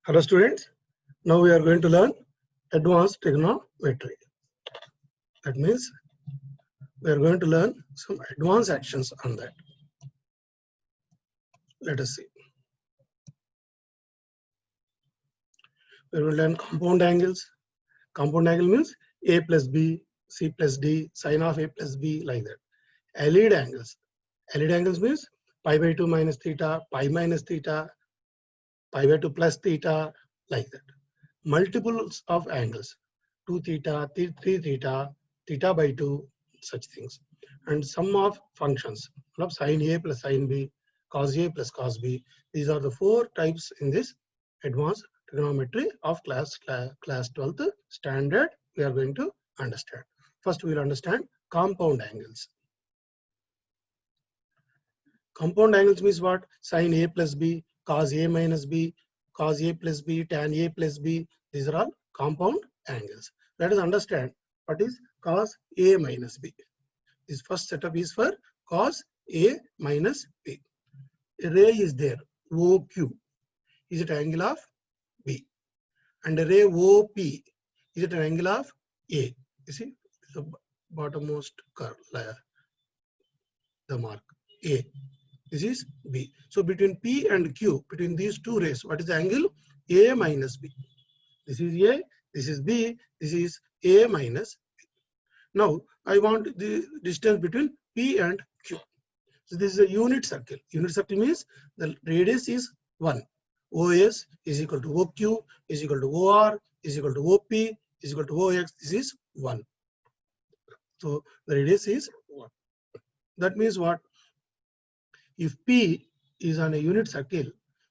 Hello students, now we are going to learn advanced trigonometry. That means we are going to learn some advanced actions on that. Let us see. We are going to learn compound angles. Compound angle means A plus B, C plus D, sine of A plus B, like that. Allied angles. Allied angles means pi by 2 minus theta, pi minus theta, pi by 2 plus theta, like that. Multiples of angles, 2 theta, 3 theta, theta by 2, such things. And sum of functions, sine A plus sine B, cos A plus cos B. These are the 4 types in this advanced trigonometry of class 12th standard we are going to understand. First we will understand compound angles. Compound angles means what? Sine A plus B, cos A minus B, cos A plus B, tan A plus B. These are all compound angles. Let us understand what is cos A minus B. This first setup is for cos A minus B. A ray is there, OQ is it an angle of B, and a ray OP is it an angle of A. You see the bottommost curve layer, the mark A. This is B. So between P and Q, between these two rays, what is the angle? A minus B. This is A, this is B, this is A minus B. Now I want the distance between P and Q. So this is a unit circle. Unit circle means the radius is 1. OS is equal to OQ is equal to OR is equal to OP is equal to OX. This is 1. So the radius is 1. That means what? If P is on a unit circle,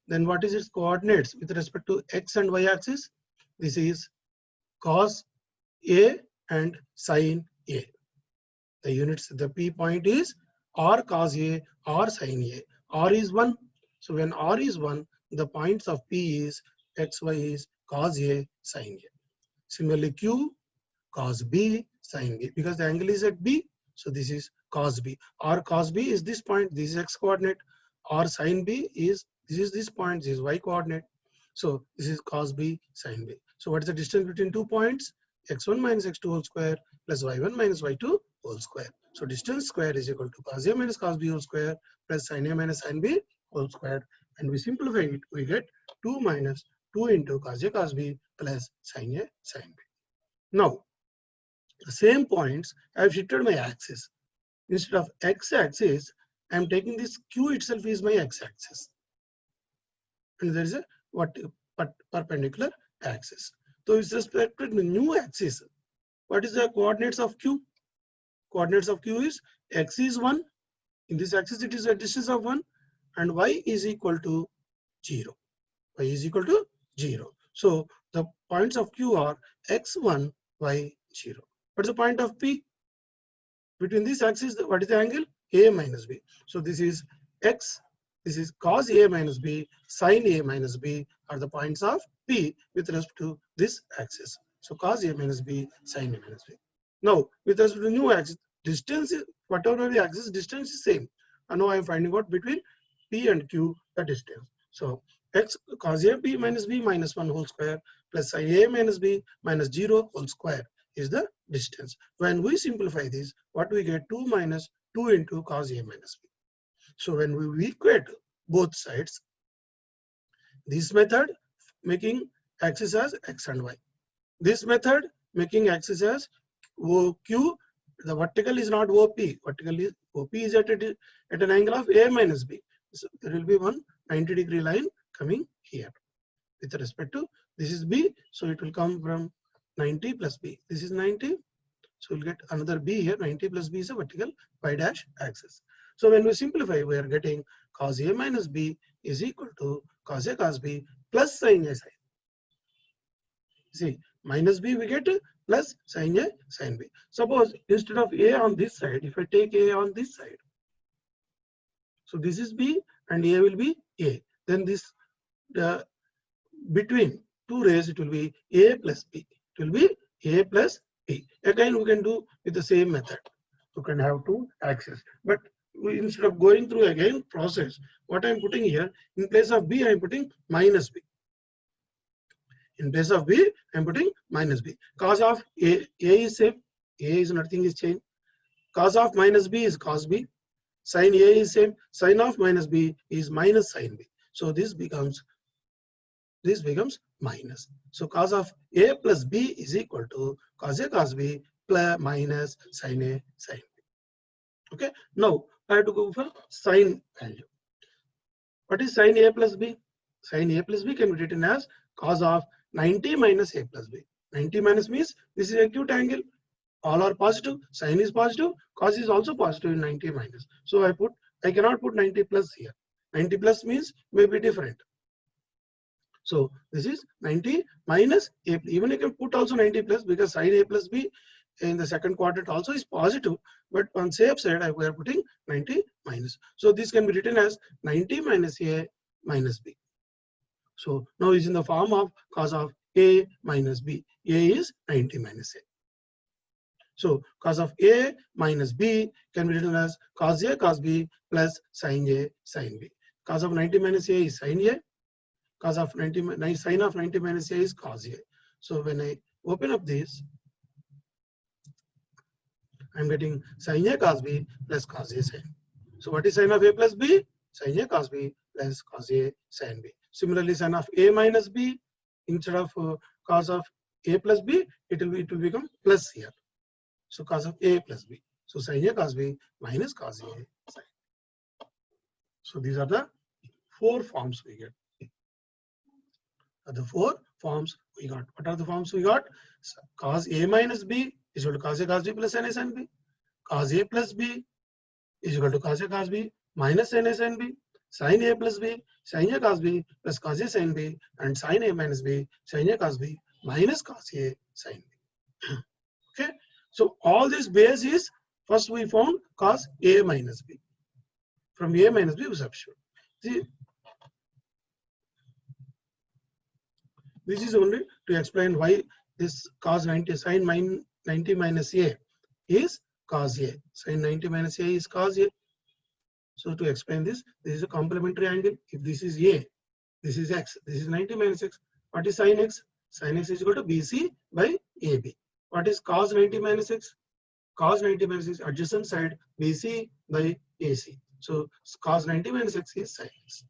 then what is its coordinates with respect to x and y axis? This is cos A and sin A. The units, the P point is or cos A or sin A. R is 1. So when R is 1, the points of P is x, y is cos A, sin A. Similarly, Q, cos B, sin B. Because the angle is at B, so this is cos B. Or cos B is this point, this is x coordinate. Or sin B is this point, this is y coordinate. So this is cos B, sin B. So what is the distance between 2 points? X1 minus x2 whole square plus y1 minus y2 whole square. So distance square is equal to cos A minus cos B whole square plus sin A minus sin B whole square. And we simplify it, we get 2 minus 2 into cos A cos B plus sin A sin B. Now, the same points I have shifted my axis. Instead of x-axis, I am taking this Q itself is my x-axis. And there is a perpendicular axis. So with respect to the new axis, what is the coordinates of Q? Coordinates of Q is x is 1. In this axis, it is a distance of 1. And y is equal to 0. Y is equal to 0. So the points of Q are x1, y0. What is the point of P? Between this axis, what is the angle? A minus B. So this is x, this is cos A minus B, sin A minus B are the points of P with respect to this axis. So cos A minus B, sin A minus B. Now, with respect to new axis, distance, whatever the axis, distance is same. And now I am finding out between P and Q the distance. So x cos A B minus B minus 1 whole square plus sin A minus B minus 0 whole square is the distance. When we simplify this, what we get? 2 minus 2 into cos A minus B. So when we equate both sides, this method making axis as x and y. This method making axis as OQ. The vertical is not OP. Vertical is OP is at an angle of A minus B. So there will be one 90-degree line coming here. With respect to this is B, so it will come from 90 plus B. This is 90. So we'll get another B here. 90 plus B is a vertical y dash axis. So when we simplify, we are getting cos A minus B is equal to cos A cos B plus sin A sin. See, minus B we get plus sin A sin B. Suppose instead of A on this side, if I take A on this side, so this is B and A will be A. Then this between two rays it will be A plus B. It will be A plus B. Again we can do with the same method. You can have two axes. But instead of going through again process, what I am putting here, in place of B I am putting minus B. In place of B, I'm putting minus B. Cos of A is same. A is nothing is changed. Cos of minus B is cos B. Sin A is same. Sin of minus B is minus sin B. So this becomes minus. So cos of A plus B is equal to cos A cos B plus minus sin A sin B. Okay. Now I have to go for sin value. What is sin A plus B? Sin A plus B can be written as cos of 90 minus A plus B. 90 minus means this is acute angle. All are positive. Sin is positive. Cos is also positive in 90 minus. So I cannot put 90 plus here. 90 plus means may be different. So this is 90 minus A. Even you can put also 90 plus because sin A plus B in the second quadrant also is positive. But on safe side, we are putting 90 minus. So this can be written as 90 minus A minus B. So now it's in the form of cos of A minus B. A is 90 minus A. So cos of A minus B can be written as cos A cos B plus sin A sin B. Cos of 90 minus A is sin A. Cos of 90 sin of 90 minus A is cos A. So when I open up this, I'm getting sin A cos B plus cos A sin. So what is sin of A plus B? Sin A cos B plus cos A sin B. Similarly, sin of A minus B, instead of cos of A plus B, it will become plus here. So cos of A plus B. So sin A cos B minus cos A sin. So these are the four forms we get. The four forms we got. What are the forms we got? So cos A minus B is equal to cos A cos B plus sin A sin B. Cos A plus B is equal to cos A cos B minus sin A sin B. Sin A plus B, sin A cos B plus cos A sin B, and sin A minus B, sin A cos B minus cos A sin B. Okay. So all this base is, first we found cos A minus B. From A minus B we substitute. See, this is only to explain why this cos 90 sin 90 minus A is cos A. Sin 90 minus A is cos A. So to explain this is a complementary angle. If this is A, this is X, this is 90 minus X. What is sin X? Sin X is equal to BC by AB. What is cos 90 minus X? Cos 90 minus X adjacent side BC by AC. So cos 90 minus X is sin X.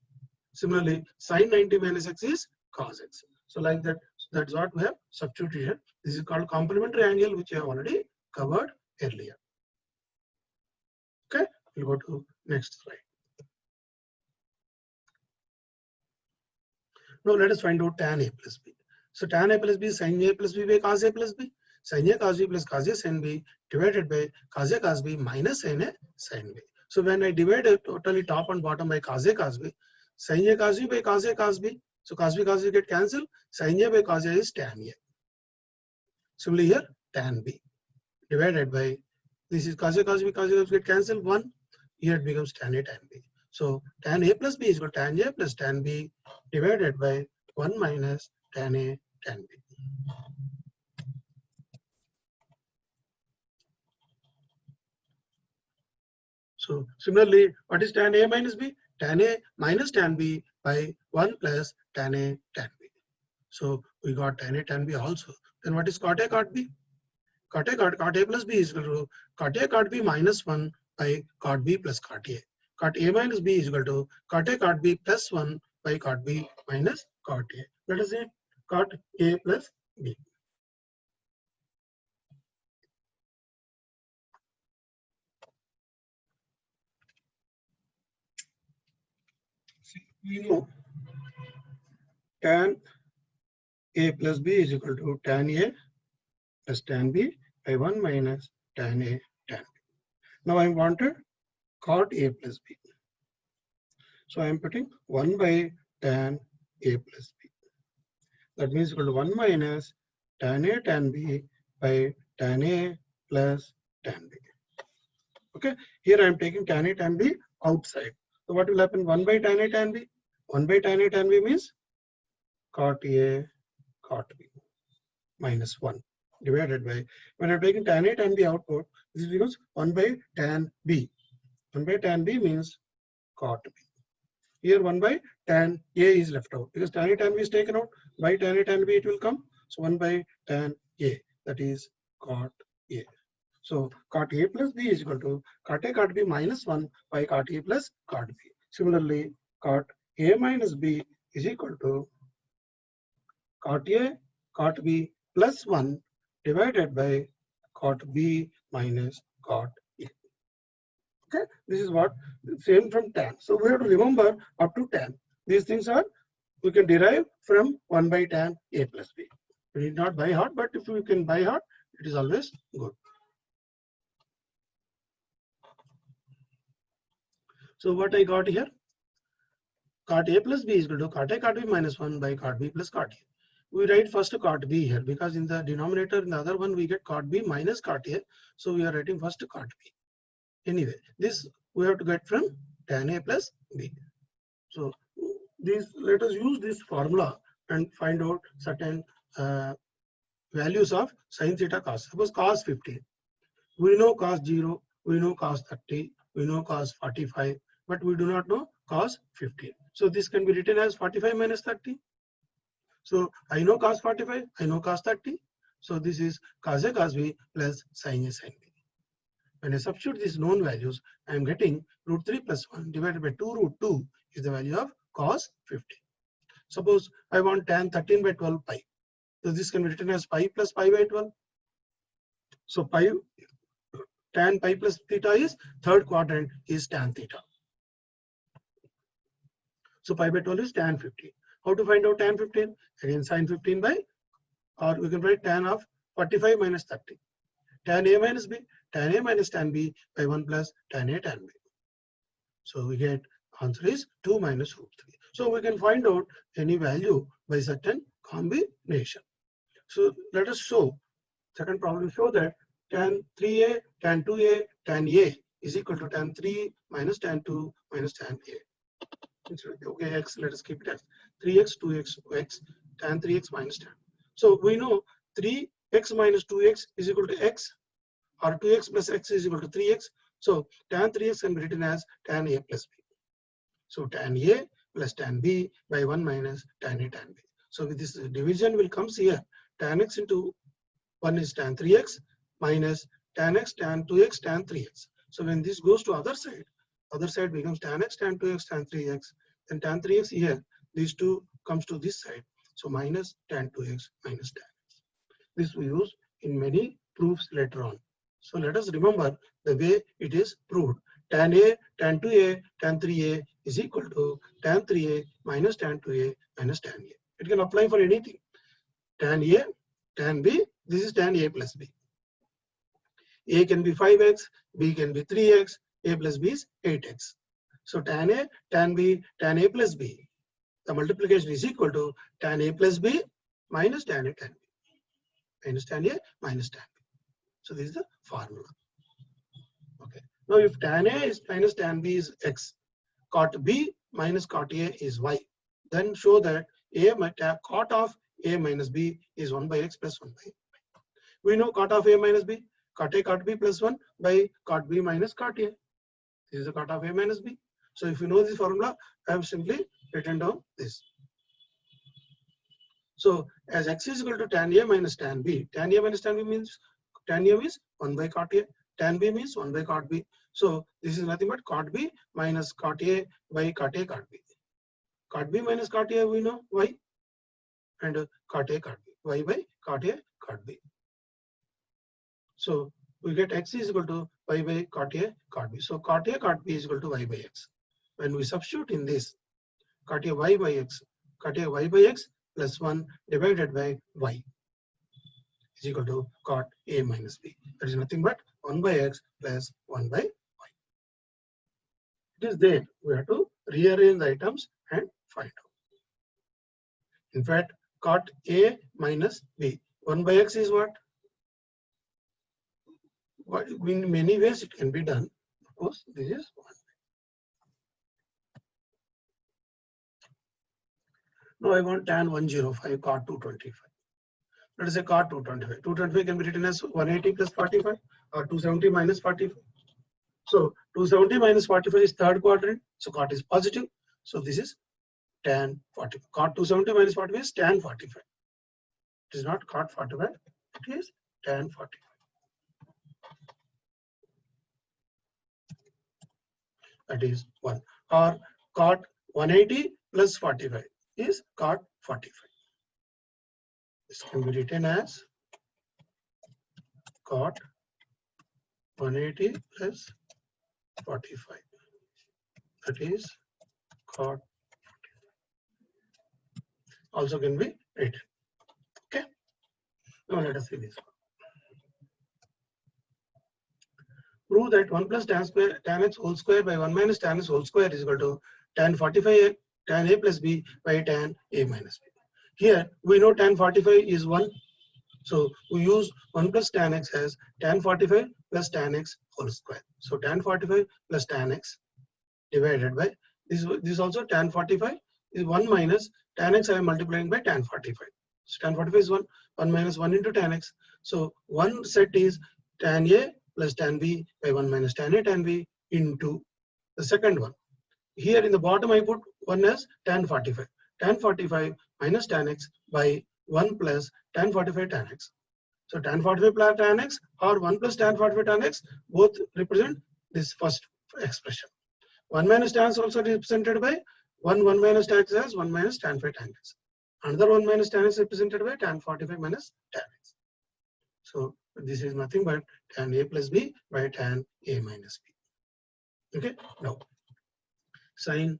Similarly, sin 90 minus X is cos X. So like that, that's what we have substituted. This is called complementary angle, which I have already covered earlier. Okay, we'll go to next slide. Now let us find out tan A plus B. So tan A plus B, sin A plus B by cos A plus B. Sin A cos B plus cos A sin B divided by cos A cos B minus sin A sin B. So when I divide it totally top and bottom by cos A cos B, sin A cos B by cos A cos B. So cos B get cancelled. Sin A by cos A is tan A. Similarly here tan B divided by, this is cos A cos B get cancelled 1. Here it becomes tan A tan B. So tan A plus B is equal to tan A plus tan B divided by 1 minus tan A tan B. So similarly, what is tan A minus B? Tan A minus tan B by 1 plus tan A tan B. So we got tan A tan B also. Then what is cot A cot B? Cot A plus B is equal to cot A cot B minus 1 by cot B plus cot A. Cot A minus B is equal to cot A cot B plus 1 by cot B minus cot A. Let us say cot A plus B. We know tan A plus B is equal to tan A plus tan B by 1 minus tan A tan B. Now I wanted cot A plus B. So I am putting 1 by tan A plus B. That means equal to 1 minus tan A tan B by tan A plus tan B. Okay, here I am taking tan A tan B outside. So what will happen? 1 by tan A tan B. 1 by tan A tan B means cot A cot B minus 1 divided by, when I am taking tan A tan B output, this becomes 1 by tan B. 1 by tan B means cot B. Here 1 by tan A is left out because tan A tan B is taken out. By tan A tan B it will come. So 1 by tan A, that is cot A. So cot A plus B is equal to cot A cot B minus 1 by cot A plus cot B. Similarly, cot A minus B is equal to cot A cot B plus 1 divided by cot B minus cot A. Okay, this is what same from tan. So we have to remember up to tan. These things are we can derive from 1 by tan A plus B. We need not by heart, but if we can by heart, it is always good. So what I got here? Cot A plus B is equal to cot A cot B minus 1 by cot B plus cot A. We write first cot B here because in the denominator in the other one we get cot B minus cot A. So we are writing first cot B. Anyway, this we have to get from tan A plus B. So this let us use this formula and find out certain values of sin theta cos. Suppose cos 15. We know cos 0, we know cos 30, we know cos 45, but we do not know cos 15. So this can be written as 45 minus 30. So I know cos 45, I know cos 30. So this is cos A cos B plus sin A sin B. When I substitute these known values, I am getting root 3 plus 1 divided by 2 root 2 is the value of cos 15. Suppose I want tan 13 by 12 pi. So this can be written as pi plus pi by 12. So pi tan pi plus theta is third quadrant is tan theta. So pi by 12 is tan 15. How to find out tan 15? Again sin 15 by, or we can write tan of 45 minus 30. Tan A minus B, tan A minus tan B by 1 plus tan A tan B. So we get answer is 2 minus root 3. So we can find out any value by certain combination. So let us show, second problem show that tan 3A, tan 2A, tan A is equal to tan 3 minus tan 2 minus tan A. Okay, x, let us keep it as 3x, 2x, x, tan 3x minus tan. So we know 3x minus 2x is equal to x, or 2x plus x is equal to 3x. So tan 3x can be written as tan A plus B. So tan A plus tan B by 1 minus tan A tan B. So with this division will comes here. Tan x into 1 is tan 3x minus tan x tan 2x tan 3x. So when this goes to other side becomes tan x tan 2x tan 3x. Then tan 3x here, these two comes to this side. So minus tan 2x minus tan x. This we use in many proofs later on. So let us remember the way it is proved. Tan A, tan 2A, tan 3A is equal to tan 3A minus tan 2A minus tan A. It can apply for anything. Tan A, tan B, this is tan A plus B. A can be 5x, B can be 3x, A plus B is 8x. So tan A, tan B, tan A plus B. The multiplication is equal to tan A plus B minus tan A tan B. Minus tan A minus tan B. So this is the formula. Okay. Now if tan A is minus tan B is x, cot B minus cot A is y, then show that cot of A minus B is 1 by x plus 1 by y. We know cot of A minus B, cot A cot B plus 1 by cot B minus cot A. This is the cot of A minus B. So if you know this formula, I have simply written down this. So as x is equal to tan A minus tan B, tan A minus tan B means tan A is 1 by cot A, tan B means 1 by cot B. So this is nothing but cot B minus cot A by cot A cot B. Cot B minus cot A we know y, and cot A cot B, y by cot A cot B. So we get x is equal to y by cot A cot B. So cot A cot B is equal to y by x. When we substitute in this, cot A y by x, cot A y by x plus 1 divided by y is equal to cot A minus B. That is nothing but 1 by x plus 1 by y. It is there. We have to rearrange the items and find out. In fact, cot A minus B. 1 by x is what? In many ways it can be done. Of course, this is 1. Now I want tan 105 cot 225. Let us say cot 225. 225 can be written as 180 plus 45 or 270 minus 45. So 270 minus 45 is third quadrant. So cot is positive. So this is tan 45. Cot 270 minus 45 is tan 45. It is not cot 45. It is tan 45. That is 1. Or cot 180 plus 45 is cot 45. This can be written as cot 180 plus 45. That is cot also can be written. Okay. Now let us see this. Prove that 1 plus tan x whole square by 1 minus tan x whole square is equal to tan 45 tan a plus b by tan a minus b. Here we know tan 45 is 1. So we use 1 plus tan x as tan 45 plus tan x whole square. So tan 45 plus tan x divided by this also tan 45 is 1 minus tan x I am multiplying by tan 45. So tan 45 is 1 minus 1 into tan x. So one set is tan a plus tan b by 1 minus tan a tan b into the second one. Here in the bottom I put 1 as tan 45. Tan 45 minus tan x by 1 plus tan 45 tan x. So tan 45 plus tan x or 1 plus tan 45 tan x both represent this first expression. 1 minus tan is also represented by 1 minus tan x as 1 minus tan 5 tan x. Another 1 minus tan is represented by tan 45 minus tan x. So this is nothing but tan a plus b by tan a minus b. Okay. Now sin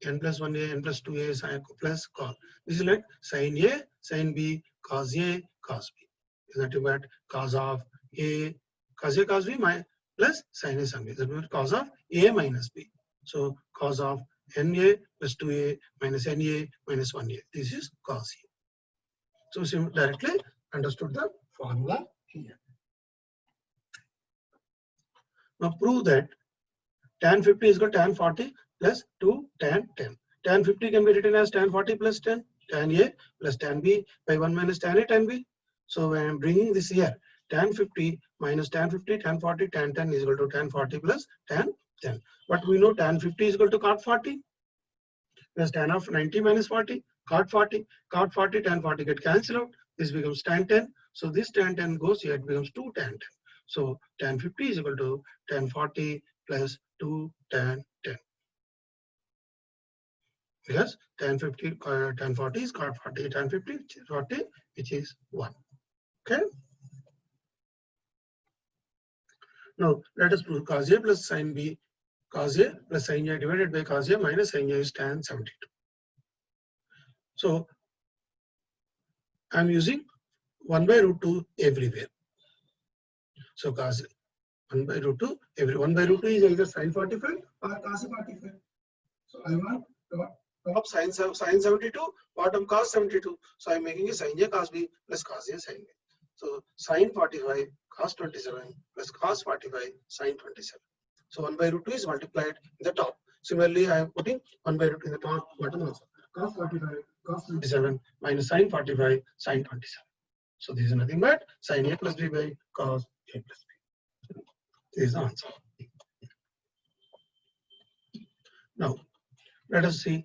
n plus 1a n plus 2a sin plus cos. This is like sin a sin b cos a cos b. Is nothing but cos of a cos b plus sin a sin b. That means cos of a minus b. So cos of na plus 2a minus na minus 1a. This is cos a. So directly understood the formula here. Now prove that tan 50 is equal to tan 40 plus 2 tan 10. Tan 50 can be written as tan 40 plus 10, tan a plus tan b by 1 minus tan a tan b. So when I am bringing this here, tan 50 minus tan 50, tan 40, tan 10 is equal to tan 40 plus tan 10. But we know tan 50 is equal to cot 40 plus tan of 90 minus 40, cot 40, tan 40 get cancelled out. This becomes tan 10. So this tan 10 goes here, it becomes 2 tan 10. So tan 50 is equal to tan 40 plus 2 tan 10. Because tan 50, tan 40 is cot 40, tan 50 which is 40, which is 1. Okay. Now let us prove cos a plus sin b, cos a plus sin a divided by cos a minus sin a is tan 72. So I am using 1 by root 2 everywhere. So cos 1 by root 2 every 1 by root 2 is either sin 45 or cos 45. So I want top sin 72, bottom cos 72. So I am making a sin a cos b plus cos a sin b. So sin 45 cos 27 plus cos 45 sin 27. So 1 by root 2 is multiplied in the top. Similarly, I am putting 1 by root 2 in the top bottom also. Cos 45 cos 27 minus sin 45 sin 27. So this is nothing but sin a plus b by cos a plus b. This is the answer. Now let us see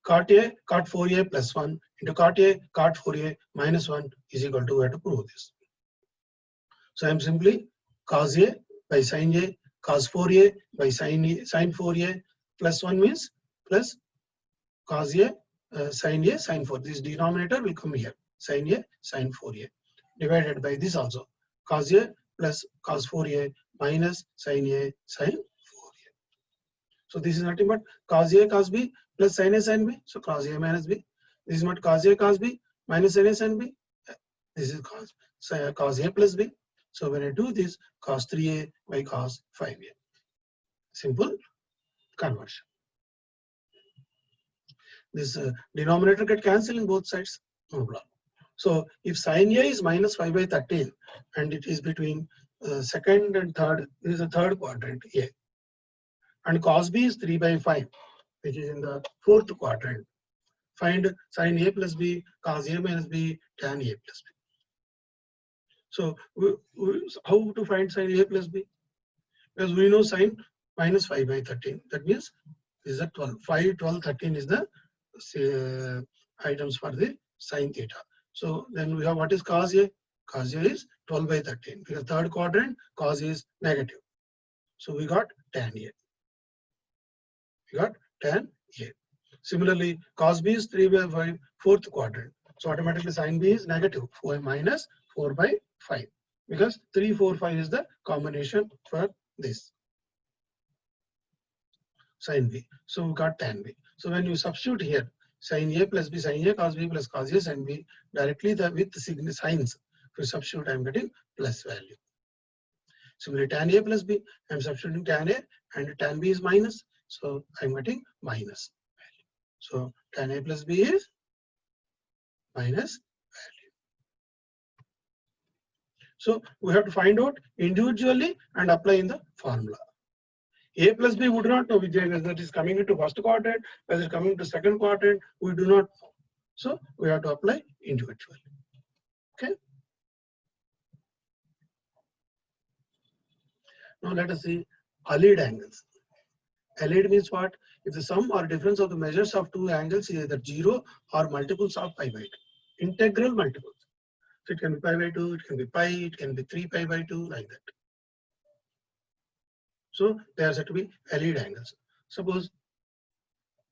cot a cot 4a plus 1 into cot a cot 4a minus 1 is equal to, we have to prove this. So I am simply cos a by sin a cos 4a by sin 4a plus 1 means plus cos a sin 4. This denominator will come here, sin a sin 4a divided by this also cos a plus cos 4a minus sin a sin 4a. So this is nothing but cos a cos b plus sin a sin b. So cos a minus b. This is not cos a cos b minus sin a sin b. This is cos a plus b. So when I do this, cos 3a by cos 5a. Simple conversion. This denominator get cancelled in both sides. No problem. So if sin a is minus 5 by 13 and it is between second and third, this is the third quadrant A. And cos b is 3 by 5, which is in the fourth quadrant. Find sin a plus b, cos a minus b, tan a plus b. So how to find sin a plus b? Because we know sin minus 5 by 13. That means This is a 12. 5, 12, 13 is the items for the sine theta. So then we have what is cos A? Cos A is 12 by 13. Because third quadrant, cos is negative. So we got tan A. We got tan A. Similarly, cos B is 3 by 5, fourth quadrant. So automatically sin B is negative 4 minus 4 by 5. Because 3, 4, 5 is the combination for this sin B. So we got tan B. So when you substitute here, sin A plus B, sin A cos B plus cos A sin B, directly with the signs, if you substitute, I am getting plus value. Similarly, tan A plus B, I am substituting tan A and tan B is minus. So I am getting minus value. So tan A plus B is minus value. So we have to find out individually and apply in the formula. A plus B would not know whether it is coming into first quadrant, whether it is coming to second quadrant, we do not know. So we have to apply individually. Okay. Now let us see allied angles. Allied means what? If the sum or difference of the measures of two angles is either 0 or multiples of pi by 2. Integral multiples. So it can be pi by 2, it can be pi, it can be 3 pi by 2, like that. So they are said to be allied angles. Suppose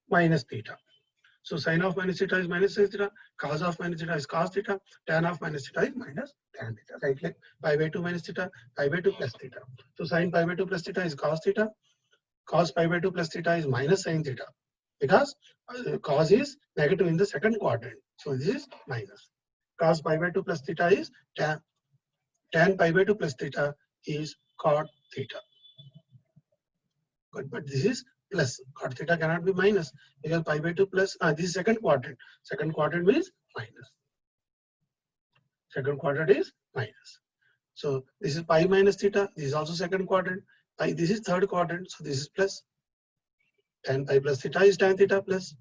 minus theta. So sin of minus theta is minus sin theta, cos of minus theta is cos theta, tan of minus theta is minus tan theta. Right, like pi by 2 minus theta, pi by 2 plus theta. So sin pi by 2 plus theta is cos theta, cos pi by 2 plus theta is minus sin theta, because cos is negative in the second quadrant. So this is minus. Cos pi by 2 plus theta is tan pi by 2 plus theta is cot theta. But this is plus. Cot theta cannot be minus because pi by 2 plus this is second quadrant. Second quadrant means minus. Second quadrant is minus. So this is pi minus theta. This is also second quadrant. Pi, this is third quadrant. So this is plus. Tan pi plus theta is tan theta plus.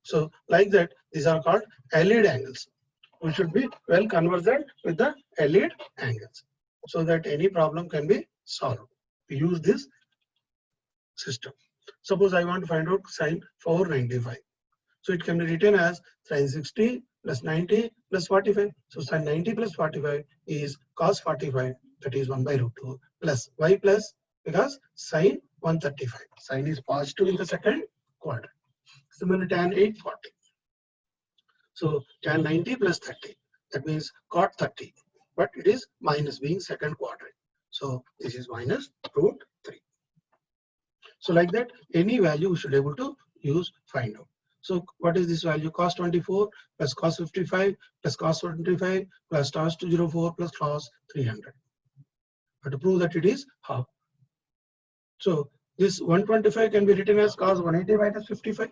So like that, these are called allied angles. We should be well conversant with the allied angles so that any problem can be solved. We use this system. Suppose I want to find out sin 495. So it can be written as sin 60 plus 90 plus 45. So sin 90 plus 45 is cos 45, that is 1 by root 2 plus. Why plus? Because sin 135. Sin is positive in the second quadrant. Similarly, tan 840. So tan 90 plus 30, that means cot 30, but it is minus being second quadrant. So this is minus root 3. So like that, any value we should be able to use find out. So what is this value? Cos 24 plus cos 55 plus cos 25 plus cos 204 plus cos 300. But to prove that it is half. So this 125 can be written as cos 180 minus 55.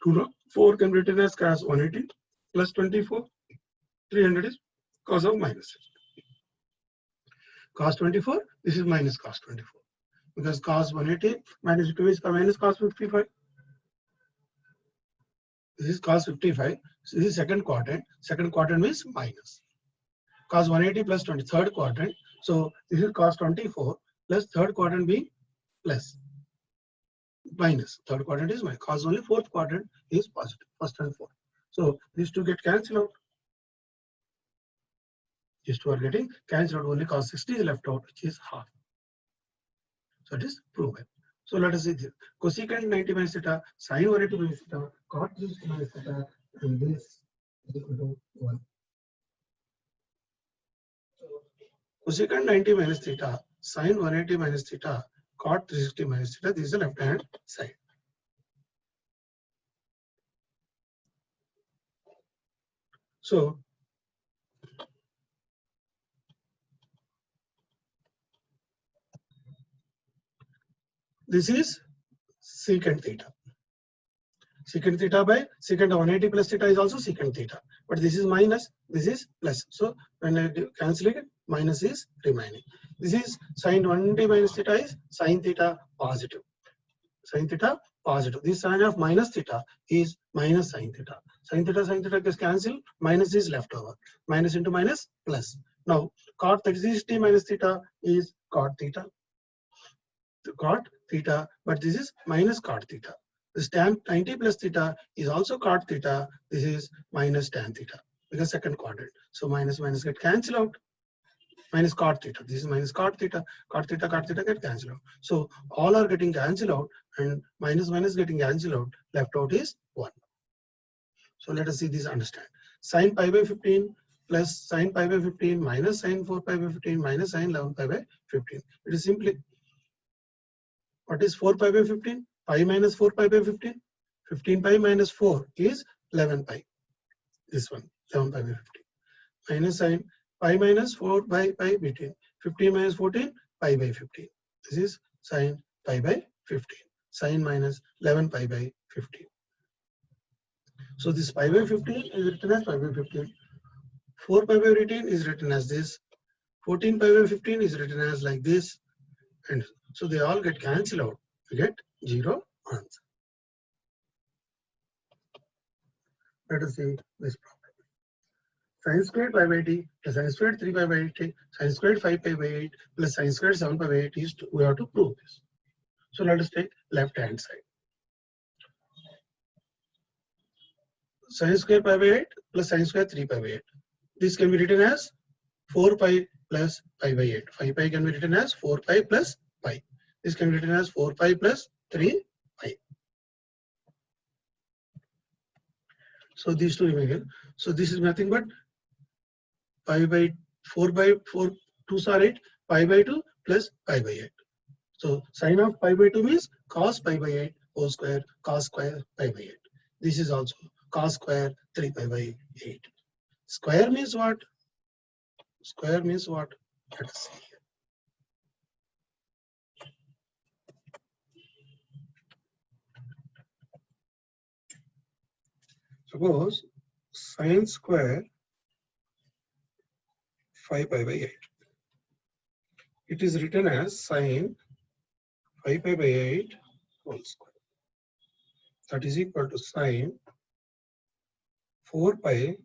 204 can be written as cos 180 plus 24. 300 is cos of minus. Cos 24, this is minus cos 24. Because cos 180 minus 2 is minus cos 55. This is cos 55. So this is second quadrant. Second quadrant means minus. Cos 180 plus 20, third quadrant. So this is cos 24 plus third quadrant being plus. Minus. Third quadrant is minus. Cos only fourth quadrant is positive. First and fourth. So these two get cancelled out. These two are getting cancelled out. Only cos 60 is left out, which is half. So it is proven. So let us see this. Cosecant 90 minus theta, sin 180 minus theta, cot 360 minus theta, and this is equal to 1. So cosecant 90 minus theta, sin 180 minus theta, cot 360 minus theta, this is the left hand side. So this is secant theta. Secant theta by secant of 180 plus theta is also secant theta. But this is minus, this is plus. So when I cancel it, minus is remaining. This is sin 180 minus theta is sin theta positive. Sin theta positive. This sign of minus theta is minus sin theta. Sin theta gets cancelled, minus is left over. Minus into minus plus. Now cot 360 minus theta is cot theta. cot theta, but this is minus cot theta. This tan 90 plus theta is also cot theta. This is minus tan theta because second quadrant. So minus minus get cancelled out. Minus cot theta. This is minus cot theta. Cot theta get cancelled out. So all are getting cancelled out, and minus minus getting cancelled out. Left out is 1. So let us see this, understand. Sin pi by 15 plus sin pi by 15 minus sin 4 pi by 15 minus sin 11 pi by 15. It is simply, what is 4 pi by 15? Pi minus 4 pi by 15. 15 pi minus 4 is 11 pi. This one, 11 pi by 15. Minus sin pi minus 4 by pi between 15 minus 14 pi by 15. This is sin pi by 15. Sin minus 11 pi by 15. So this pi by 15 is written as pi by 15. 4 pi by 15 is written as this. 14 pi by 15 is written as like this. And so they all get cancelled out. We get 0 answer. Let us see this problem. Sin squared pi by t plus sin squared 3 pi by 8, sin squared 5 pi by 8 plus sin squared 7 pi by 8 is we have to prove this. So let us take left hand side. Sin squared pi by 8 plus sin squared 3 pi by 8. This can be written as 4 pi plus pi by 8. 5 pi can be written as 4 pi plus pi. This can be written as 4 pi plus 3 pi. So these two remain. So this is nothing but pi by 4 by 4, 2s are 8, pi by 2 plus pi by 8. So sin of pi by 2 means cos pi by 8 whole square, cos square pi by 8. This is also cos square 3 pi by 8. Square means what? Square means what? Let us see here. Suppose sin square 5 pi by 8. It is written as sin 5 pi by 8 whole square. That is equal to sin 4 pi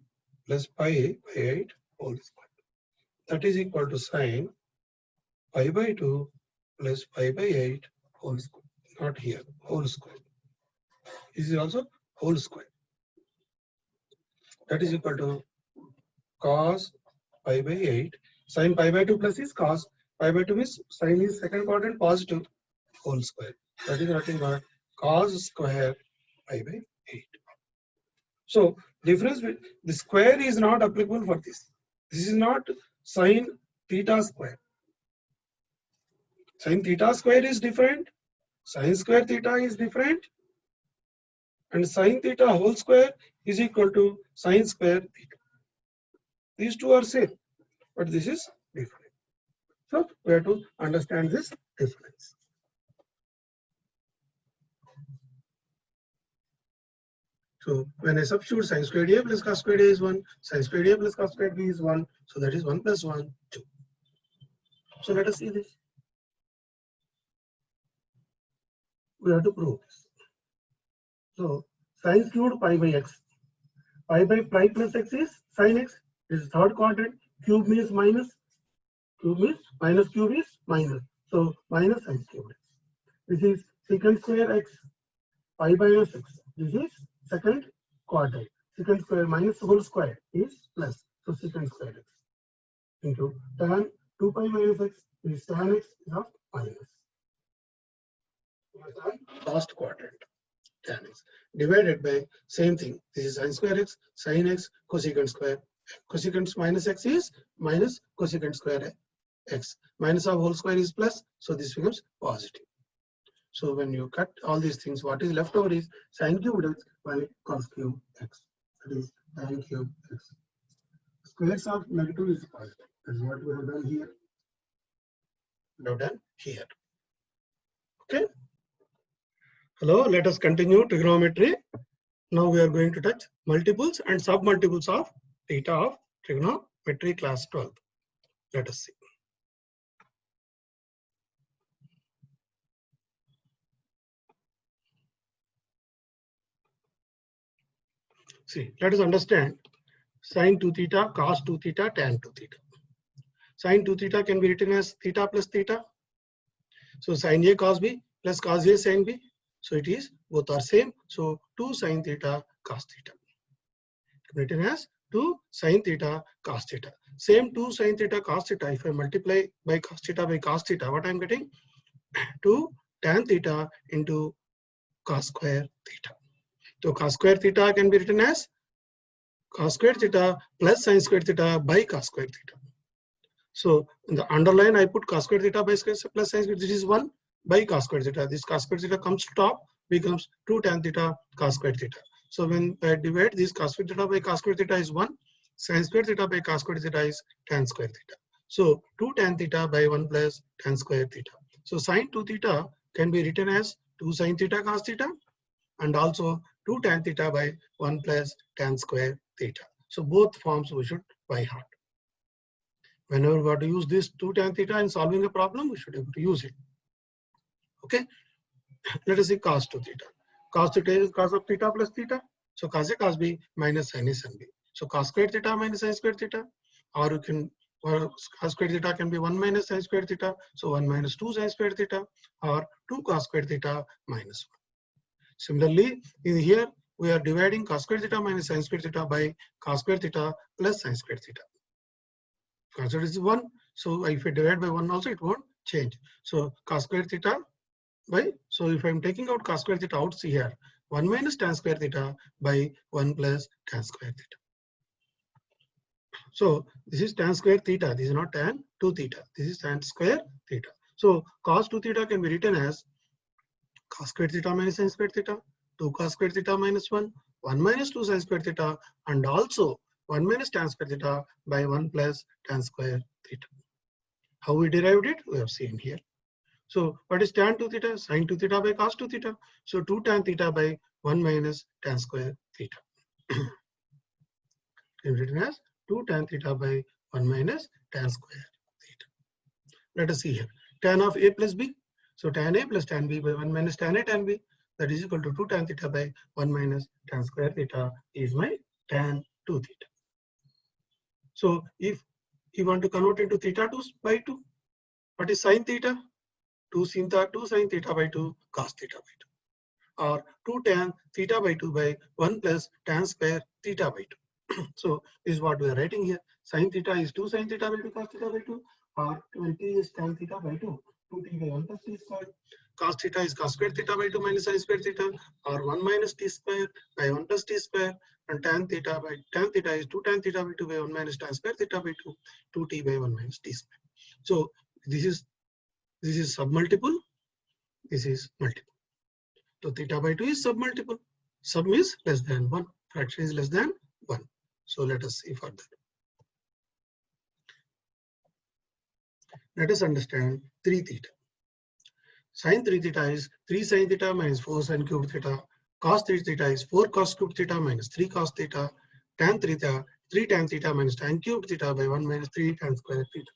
plus pi by 8 whole square. That is equal to sin pi by 2 plus pi by 8 whole square. Not here, whole square. This is also whole square. That is equal to cos pi by 8. Sin pi by 2 plus is cos. Pi by 2 means sin is second quadrant positive whole square. That is nothing but cos square pi by 8. So difference with the square is not applicable for this. This is not sin theta square. Sin theta square is different. Sin square theta is different. And sin theta whole square is equal to sin square theta. These two are same, but this is different. So we have to understand this difference. So when I substitute sin squared a plus cos squared a is 1, sin squared a plus cos squared b is 1. So that is 1 plus 1, 2. So let us see this. We have to prove this. So sin cubed pi by x. Pi by pi plus x is sin x. This is third quadrant. Cube means minus. Cube means minus, cube is minus. So minus sin cubed x. This is secant square x. Pi minus x. This is second quadrant. Secant square minus whole square is plus. So secant square x into tan 2 pi minus x is tan x of minus. Last quadrant, tan x divided by same thing. This is sin square x, sin x, cosecant square. Cosecant minus x is minus cosecant square x. Minus of whole square is plus, so this becomes positive. So when you cut all these things, what is left over is sin cubed x by cos cube x. That is tan cube x. Squares of negative is positive. That is what we have done here. We have done here. Okay. Hello, let us continue trigonometry. Now we are going to touch multiples and submultiples of theta of trigonometry class 12. Let us see. See, let us understand sin 2 theta, cos 2 theta, tan 2 theta. Sin 2 theta can be written as theta plus theta. So sin A cos B plus cos A sin B. So it is both are same. So 2 sin theta cos theta. Written as 2 sin theta cos theta. Same 2 sin theta cos theta. If I multiply by cos theta, what I am getting? 2 tan theta into cos square theta. So cos square theta can be written as cos square theta plus sin square theta by cos square theta. So in the underline, I put cos square theta by square plus sin square. This is 1 by cos square theta. This cos square theta comes to top, becomes 2 tan theta cos square theta. So when I divide this cos square theta by cos square theta is 1, sin square theta by cos square theta is tan square theta. So 2 tan theta by 1 plus tan square theta. So sin 2 theta can be written as 2 sin theta cos theta and also 2 tan theta by 1 plus tan square theta. So both forms we should by heart. Whenever we want to use this 2 tan theta in solving a problem, we should be able to use it. Okay. Let us see cos 2 theta. Cos theta is cos of theta plus theta. So cos A cos B minus sin A sin B. So cos square theta minus sin square theta. Or you can, or cos square theta can be 1 minus sin square theta. So 1 minus 2 sin square theta or 2 cos square theta minus 1. Similarly, in here we are dividing cos square theta minus sin square theta by cos square theta plus sin square theta. Cos it is 1. So if I divide by 1 also, it won't change. So cos square theta by, so if I'm taking out cos square theta out here, 1 minus tan square theta by 1 plus tan square theta. So this is tan square theta. This is not tan 2 theta. This is tan square theta. So cos 2 theta can be written as cos square theta minus sin square theta, 2 cos square theta minus 1, 1 minus 2 sin square theta, and also 1 minus tan square theta by 1 plus tan square theta. How we derived it? We have seen here. So what is tan 2 theta? Sin 2 theta by cos 2 theta. So 2 tan theta by 1 minus tan square theta. Can be written as 2 tan theta by 1 minus tan square theta. Let us see here. Tan of A plus B. So tan A plus tan B by 1 minus tan A tan B. That is equal to 2 tan theta by 1 minus tan square theta is my tan 2 theta. So if you want to convert into theta 2 by 2, what is sin theta? 2 sin theta by 2 cos theta by 2. Or 2 tan theta by 2 by 1 plus tan square theta by 2. So this is what we are writing here. Sin theta is 2 sin theta by 2 cos theta by 2. Or 20 is tan theta by 2. 2t by 1 plus t square. Cos theta is cos square theta by 2 minus sin square theta. Or 1 minus t square by 1 plus t square. And tan theta is 2 tan theta by 2 by 1 minus tan square theta by 2. 2t by 1 minus t square. So this is submultiple. This is multiple. So theta by 2 is submultiple. Sum is less than 1. Fraction is less than 1. So let us see further. Let us understand 3 theta. Sin 3 theta is 3 sin theta minus 4 sin cube theta. Cos 3 theta is 4 cos cube theta minus 3 cos theta. Tan 3 tan theta minus tan cube theta by 1 minus 3 tan square theta.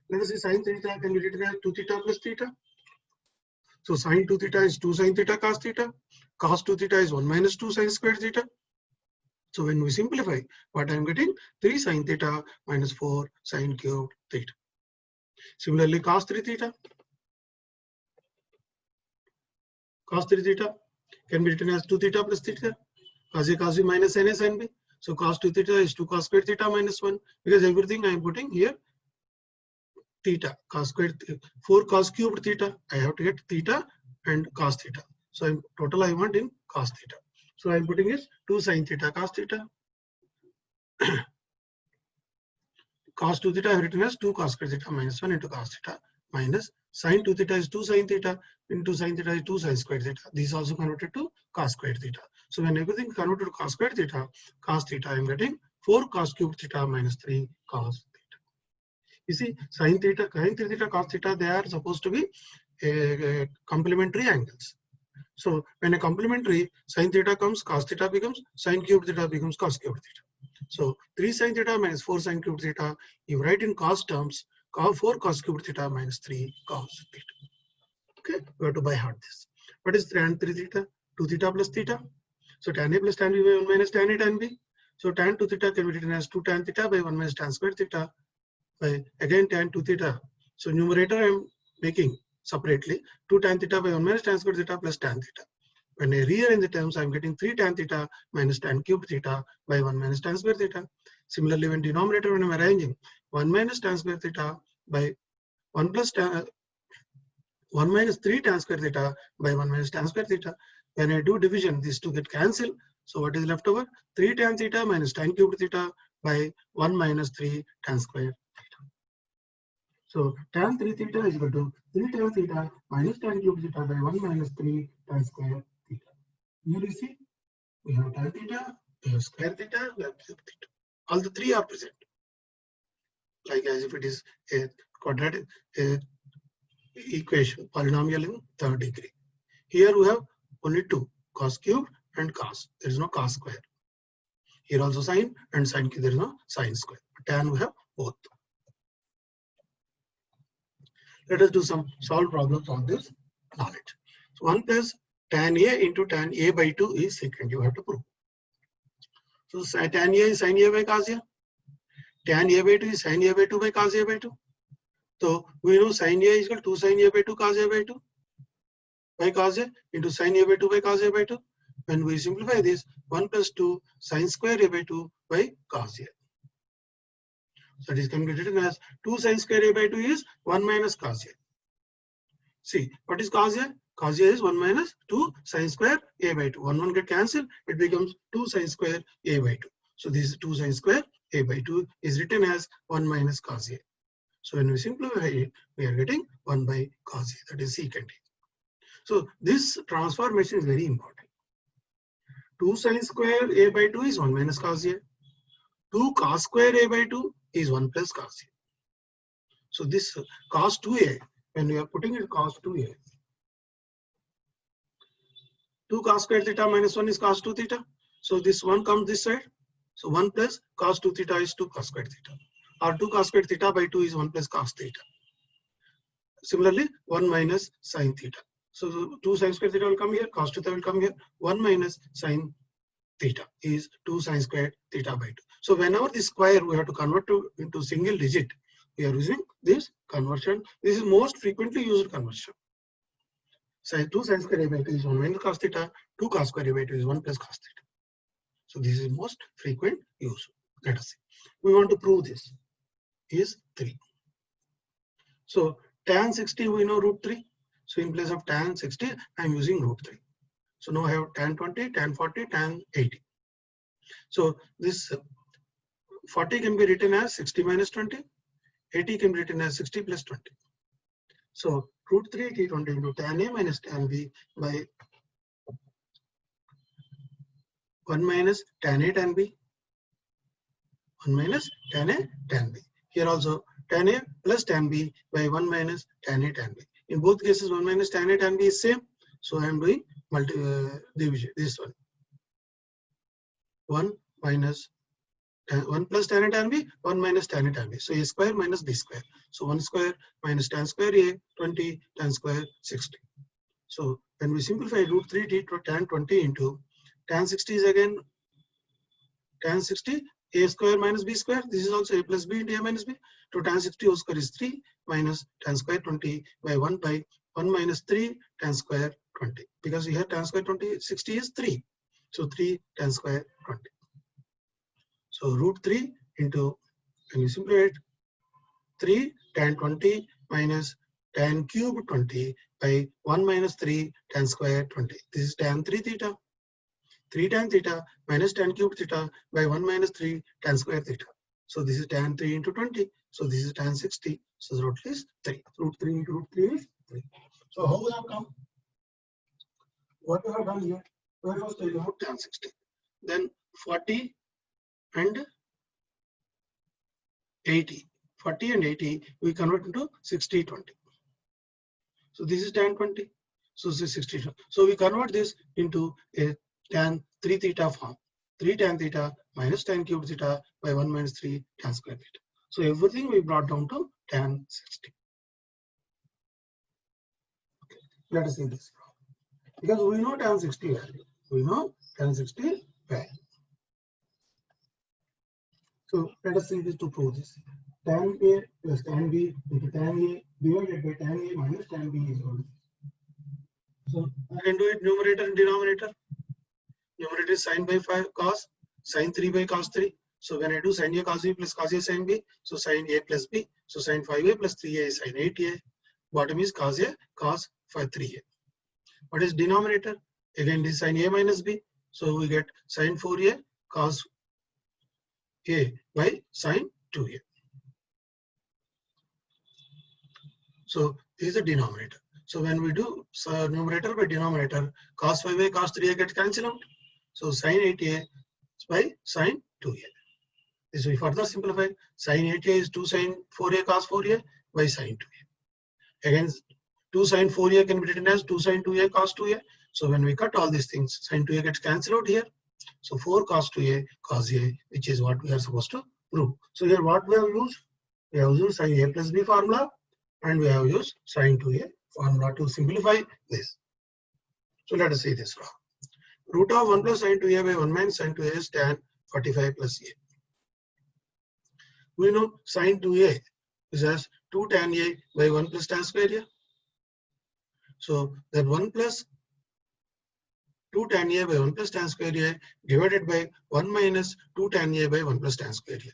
Let us see sin 3 theta can be written as 2 theta plus theta. So sin 2 theta is 2 sin theta cos theta. Cos 2 theta is 1 minus 2 sin square theta. So when we simplify, what I am getting? 3 sin theta minus 4 sin cube theta. Similarly, cos 3 theta. Cos 3 theta can be written as 2 theta plus theta. Cos A cos B minus sin A sin B. So cos 2 theta is 2 cos square theta minus 1. Because everything I am putting here theta. Cos square 4 cos cubed theta. I have to get theta and cos theta. So total I want in cos theta. So I am putting is 2 sin theta cos theta. Cos 2 theta I have written as 2 cos square theta minus 1 into cos theta minus sin 2 theta is 2 sin theta into sin theta is 2 sin square theta. This is also converted to cos square theta. So when everything is converted to cos square theta, I am getting 4 cos cube theta minus 3 cos theta. You see, sin 3 theta, cos theta, they are supposed to be complementary angles. So when a complementary, sin theta comes, cos theta becomes, sin cube theta becomes cos cube theta. So 3 sin theta minus 4 sin cube theta, you write in cos terms, 4 cos cube theta minus 3 cos theta. Okay, we have to by heart this. What is tan 3 theta? 2 theta plus theta. So tan A plus tan B by 1 minus tan A tan B. So tan 2 theta can be written as 2 tan theta by 1 minus tan square theta by again tan 2 theta. So numerator I am making separately. 2 tan theta by 1 minus tan square theta plus tan theta. When I rearrange the terms, I'm getting 3 tan theta minus tan cubed theta by 1 minus tan square theta. Similarly, when denominator, when I'm arranging 1 minus tan square theta by 1 plus tan 1 minus 3 tan square theta by 1 minus tan square theta. When I do division, these two get cancelled. So what is left over? 3 tan theta minus tan cubed theta by 1 minus 3 tan square theta. So tan 3 theta is equal to 3 tan theta minus tan cubed theta by 1 minus 3 tan square theta. Here you see, we have tan theta, we have square theta, we have cube theta. All the three are present, like as if it is a quadratic equation, polynomial in third degree. Here we have only two, cos cube and cos. There is no cos square. Here also sine and sine cube, there is no sine square. Tan we have both. Let us do some solve problems on this knowledge. So 1 plus tan A into tan A by 2 is secant. You have to prove. So tan A is sin A by cos A. Tan A by 2 is sin A by 2 by cos A by 2. So we know sin A is equal to 2 sin A by 2 cos A by 2 by cos A into sin A by 2 by cos A by 2. When we simplify this, 1 plus 2 sin square A by 2 by cos A. So it is can be written as 2 sin square A by 2 is 1 minus cos A. See, what is cos A? Cos A is 1 minus 2 sin square A by 2. 1 get cancelled, it becomes 2 sin square A by 2. So this is 2 sin square A by 2 is written as 1 minus cos A. So when we simplify it, we are getting 1 by cos A, that is secant A. So this transformation is very important. 2 sin square A by 2 is 1 minus cos A. 2 cos square A by 2 is 1 plus cos A. So this cos 2A, when we are putting it cos 2A, 2 cos square theta minus 1 is cos 2 theta. So this 1 comes this side. So 1 plus cos 2 theta is 2 cos square theta. Or 2 cos square theta by 2 is 1 plus cos theta. Similarly, 1 minus sin theta. So 2 sin square theta will come here, cos theta will come here. 1 minus sin theta is 2 sin square theta by 2. So whenever this square we have to convert into single digit, we are using this conversion. This is most frequently used conversion. So 2 sin square A by 2 is 1 minus cos theta, 2 cos square A by 2 is 1 plus cos theta. So this is most frequent use. Let us see. We want to prove this is 3. So tan 60 we know root 3. So in place of tan 60, I am using root 3. So now I have tan 20, tan 40, tan 80. So this 40 can be written as 60 minus 20. 80 can be written as 60 plus 20. So root 3 T20 into tan A minus tan B by 1 minus tan A tan B. 1 minus tan A tan B. Here also tan A plus tan B by 1 minus tan A tan B. In both cases 1 minus tan A tan B is same. So I am doing division. This one. 1 minus 1 plus tan A tan B, 1 minus tan A tan B. So A square minus B square. So 1 square minus tan square A, 20, tan square 60. So when we simplify root 3 T to tan 20 into tan 60 is again tan 60 A square minus B square. This is also A plus B into A minus B. So tan 60 whole square is 3 minus tan square 20 by 1 minus 3 tan square 20. Because here tan square 20, 60 is 3. So 3 tan square 20. So root 3 into, when you simplify it, 3 tan 20 minus tan cube 20 by 1 minus 3 tan square 20. This is tan 3 theta. 3 tan theta minus tan cube theta by 1 minus 3 tan square theta. So this is tan 3 into 20. So this is tan 60. So the root is 3. Root 3 into root 3 is 3. So how we have come? What we have done here? We have first taken out tan 60. Then 40 and 80. 40 and 80 we convert into 60, 20. So this is tan 20. So this is 60. So we convert this into a tan 3 theta form. 3 tan theta minus tan cube theta by 1 minus 3 tan square theta. So everything we brought down to tan 60. Okay. Let us see this problem. Because we know tan 60 value. We know tan 60 value. So let us see this to prove this. tan A plus tan B into tan A divided by tan A minus tan B is equal to. So I can do it numerator and denominator. Numerator is sin by 5 cos, sin 3 by cos 3. So when I do sin A cos B plus cos A sin B, so sin A plus B. So sin 5A plus 3A is sin 8A. Bottom is cos A cos 3A. What is denominator? Again, this is sin A minus B. So we get sin 4A cos A by sin 2A. So this is the denominator. So when we do numerator by denominator, cos 5A cos 3A gets cancelled out. So sin 8A by sin 2A. This we further simplify. Sin 8A is 2 sin 4A cos 4A by sin 2A. Again, 2 sin 4A can be written as 2 sin 2A cos 2A. So when we cut all these things, sin 2A gets cancelled out here. So 4 cos 2A cos A, which is what we are supposed to prove. So here what we have used? We have used sin A plus B formula and we have used sin 2A formula to simplify this. So let us see this now. Root of 1 plus sin 2A by 1 minus sin 2A is tan 45 plus A. We know sin 2A is as 2 tan A by 1 plus tan square A. So that 1 plus 2 tan A by 1 plus tan square A divided by 1 minus 2 tan A by 1 plus tan square A.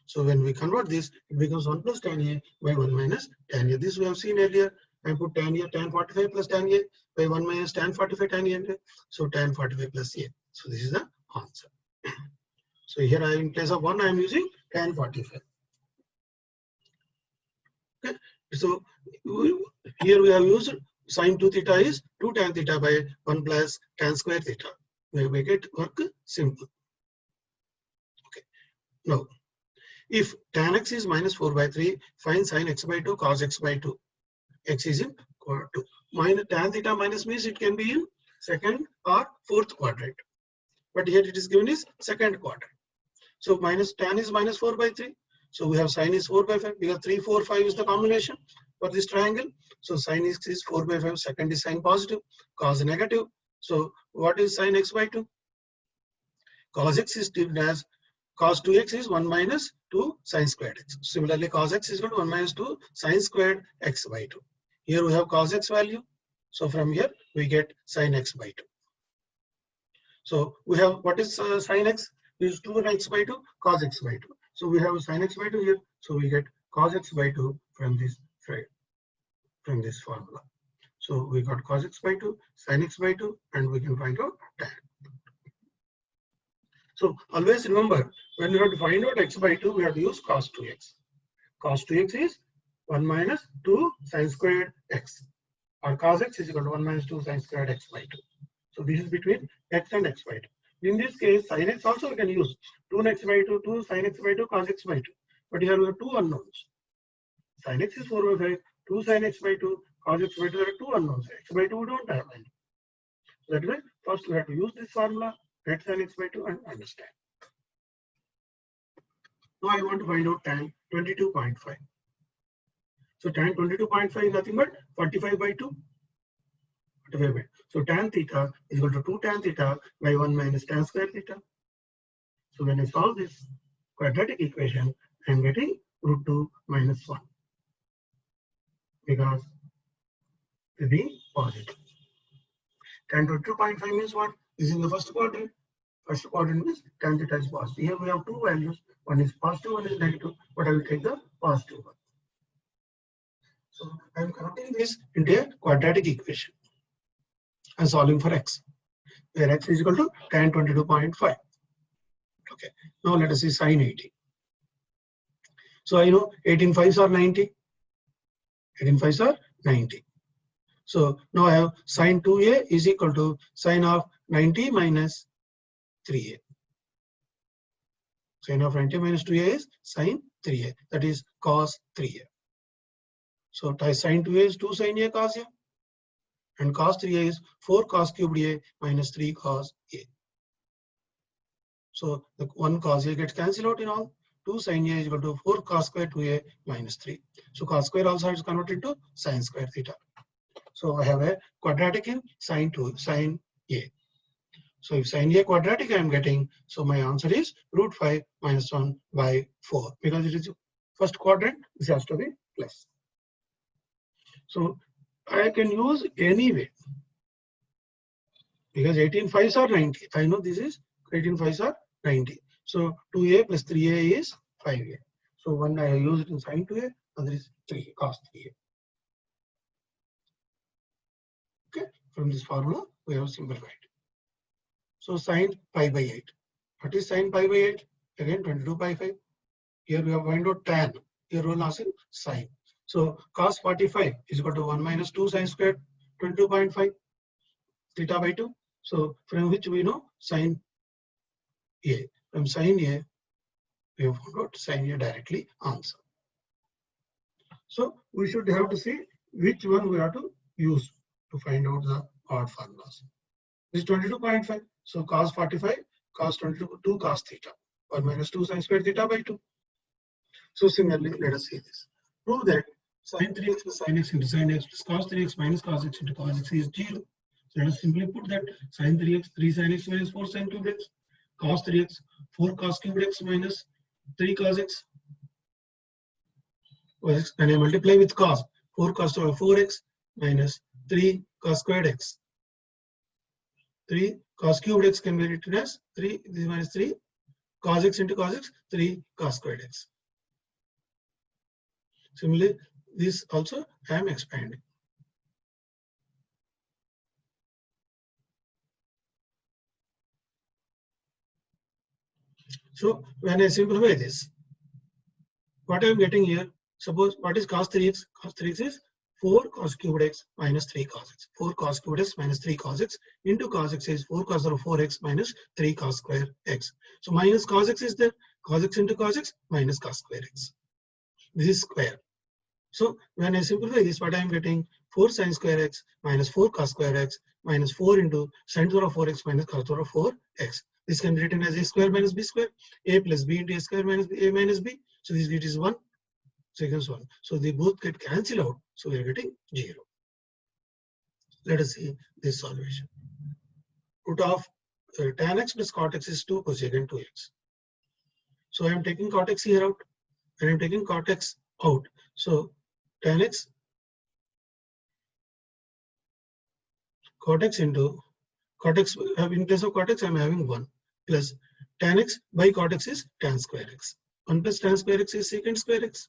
So when we convert this, it becomes 1 plus tan A by 1 minus tan A. This we have seen earlier. I put tan A, tan 45 plus tan A by 1 minus tan 45 tan A. So tan 45 plus A. So this is the answer. So here I, in place of 1, I am using tan 45. Okay. So here we have used sin 2 theta is 2 tan theta by 1 plus tan square theta. We make it work simple. Okay. Now, if tan x is minus 4 by 3, find sin x by 2 cos x by 2. X is in quadrant 2. Minus tan theta minus means it can be in second or fourth quadrant. But here it is given is second quadrant. So minus tan is minus 4 by 3. So we have sin is 4 by 5 because 3, 4, 5 is the combination for this triangle. So sin x is 4 by 5. Second is sin positive, cos negative. So what is sin x by 2? Cos x is given as cos 2x is 1 minus 2 sin squared x. Similarly, cos x is equal to 1 minus 2 sin squared x by 2. Here we have cos x value. So from here we get sin x by 2. So we have what is sin x? This is 2 x by 2 cos x by 2. So we have sin x by 2 here. So we get cos x by 2 from this formula. So we got cos x by 2, sin x by 2, and we can find out tan. So always remember, when you have to find out x by 2, we have to use cos 2x. Cos 2x is 1 minus 2 sin squared x. Or cos x is equal to 1 minus 2 sin squared x by 2. So this is between x and x by 2. In this case, sin x also we can use 2 x by 2, 2 sin x by 2, cos x by 2. But here we have two unknowns. Sin x is 4 by 5, 2 sin x by 2, cos x by 2, there are two unknowns. X by 2 we don't have any. That way, first we have to use this formula, get sin x by 2 and understand. Now I want to find out tan 22.5. So tan 22.5 is nothing but 45 by 2. 45 by 2. So tan theta is equal to 2 tan theta by 1 minus tan square theta. So when I solve this quadratic equation, I am getting root 2 minus 1 because it being positive. Tan 22.5 means what? This is in the first quadrant. First quadrant means tan theta is positive. Here we have two values. One is positive, one is negative. But I will take the positive one. So I am converting this into a quadratic equation and solving for x, where x is equal to tan 22.5. Okay. Now let us see sin 80. So I know 18 5s are 90. 18 5s are 90. So now I have sin 2a is equal to sin of 90 minus 3a. Sin of 90 minus 2a is sin 3a. That is cos 3a. So sin 2a is 2 sin a cos a. And cos 3a is 4 cos cubed a minus 3 cos a. So the 1 cos a gets cancelled out in all. 2 sin a is equal to 4 cos square 2a minus 3. So cos square also is converted to sin square theta. So I have a quadratic in sin a. So if sin a quadratic I am getting, so my answer is root 5 minus 1 by 4 because it is first quadrant, this has to be plus. So I can use any way because 18 5s are 90. I know this is 18 5s are 90. So 2a plus 3a is 5a. So one I use it in sin 2a, other is 3 cos 3a. Okay, from this formula we have simplified. So sin pi by 8. What is sin pi by 8? Again 22 pi 5. Here we have find out tan. Here we are asking sin. So cos 45 is equal to 1 minus 2 sin squared 22.5 theta by 2. So from which we know sin A. From sin A, we have found out sin A directly answer. So we should have to see which one we have to use to find out the odd formulas. This is 22.5. So cos 45, cos 22, 2 cos theta. 1 minus 2 sin squared theta by 2. So similarly, let us see this. Prove that sin 3x plus sin x into sin x plus cos 3x minus cos x into cos x is 0. So let us simply put that sin 3x, 3 sin x minus 4 sin cubed x, cos 3x, 4 cos cubed x minus 3 cos x. And I multiply with cos, 4 cos 4x minus 3 cos squared x. 3 cos cubed x can be written as 3, this minus 3, cos x into cos x, 3 cos squared x. Similarly, this also I am expanding. So when I simplify this, what I am getting here, suppose what is cos 3x? Cos 3x is 4 cos cubed x minus 3 cos x. 4 cos cubed x minus 3 cos x into cos x is 4 cos of 4x minus 3 cos square x. So minus cos x is there, cos x into cos x minus cos square x. This is square. So when I simplify this, what I am getting 4 sin square x minus 4 cos square x minus 4 into sin square of 4x minus cos square of 4x. This can be written as a square minus b square, a plus b into a square minus b, a minus b. So this it is 1, second 1. So they both get cancelled out. So we are getting 0. Let us see this solution. Root of tan x plus cot x is 2 cosecant 2x. So I am taking cot x here out and I am taking cot x out. So tan x cot x into cot x, in place of cot x I am having 1 plus tan x by cot x is tan square x. 1 plus tan square x is secant square x.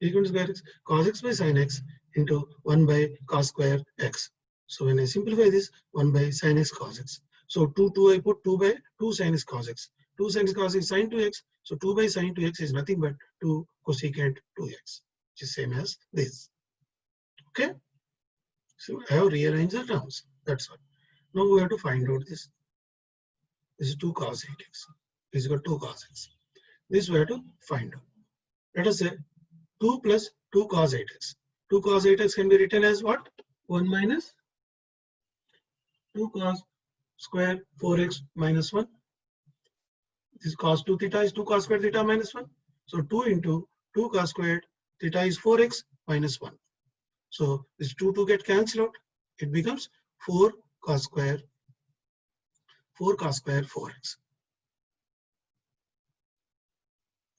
Secant square x, cos x by sin x into 1 by cos square x. So when I simplify this, 1 by sin x cos x. So 2 I put 2 by 2 sin x cos x. 2 sin x cos x sin 2x. So 2 by sin 2x is nothing but 2 cosecant 2x, which is same as this. Okay. So I have rearranged the terms. That's all. Now we have to find out this. This is 2 cos 8x. This is got 2 cos x. This we have to find out. Let us say 2 plus 2 cos 8x. 2 cos 8x can be written as what? 1 minus 2 cos square 4x minus 1. This cos 2 theta is 2 cos square theta minus 1. So 2 into 2 cos squared theta is 4x minus 1. So this 2 get cancelled out. It becomes 4 cos square 4x.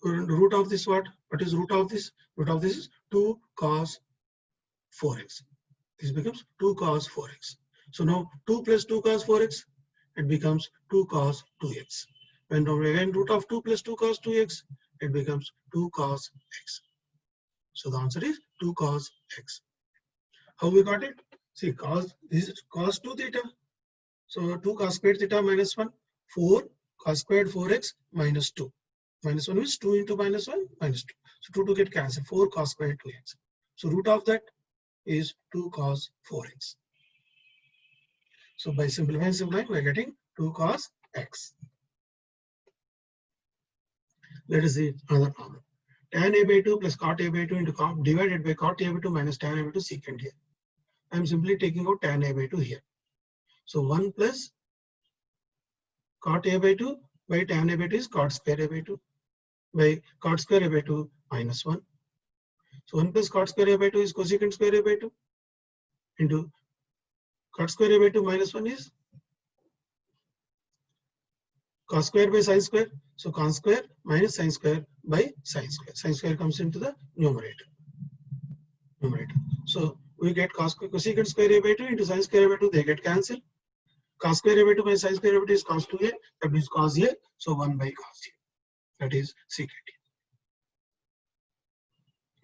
Root of this what? What is root of this? Root of this is 2 cos 4x. This becomes 2 cos 4x. So now 2 plus 2 cos 4x, it becomes 2 cos 2x. When again root of 2 plus 2 cos 2x, it becomes 2 cos x. So the answer is 2 cos x. How we got it? See, cos, this is cos 2 theta. So 2 cos squared theta minus 1, 4 cos squared 4x minus 2. Minus 1 is 2 into minus 1 minus 2. So 2 get cancelled, 4 cos squared 2x. So root of that is 2 cos 4x. So by simplifying, we are getting 2 cos x. Let us see another problem. Tan a by 2 plus cot a by 2 into cot divided by cot a by 2 minus tan a by 2 secant here. I am simply taking out tan a by 2 here. So 1 plus cot a by 2 by tan a by 2 is cot square a by 2 by cot square a by 2 minus 1. So 1 plus cot square a by 2 is cosecant square a by 2 into cot square a by 2 minus 1 is cos square by sin square. So cos square minus sin square by sine square. Sine square comes into the numerator. So we get cosecant square a by 2 into sine square a by 2, they get cancelled. Cos square a by 2 by sine square a by 2 is cos 2a, that means cos a, so 1 by cos a, that is secant.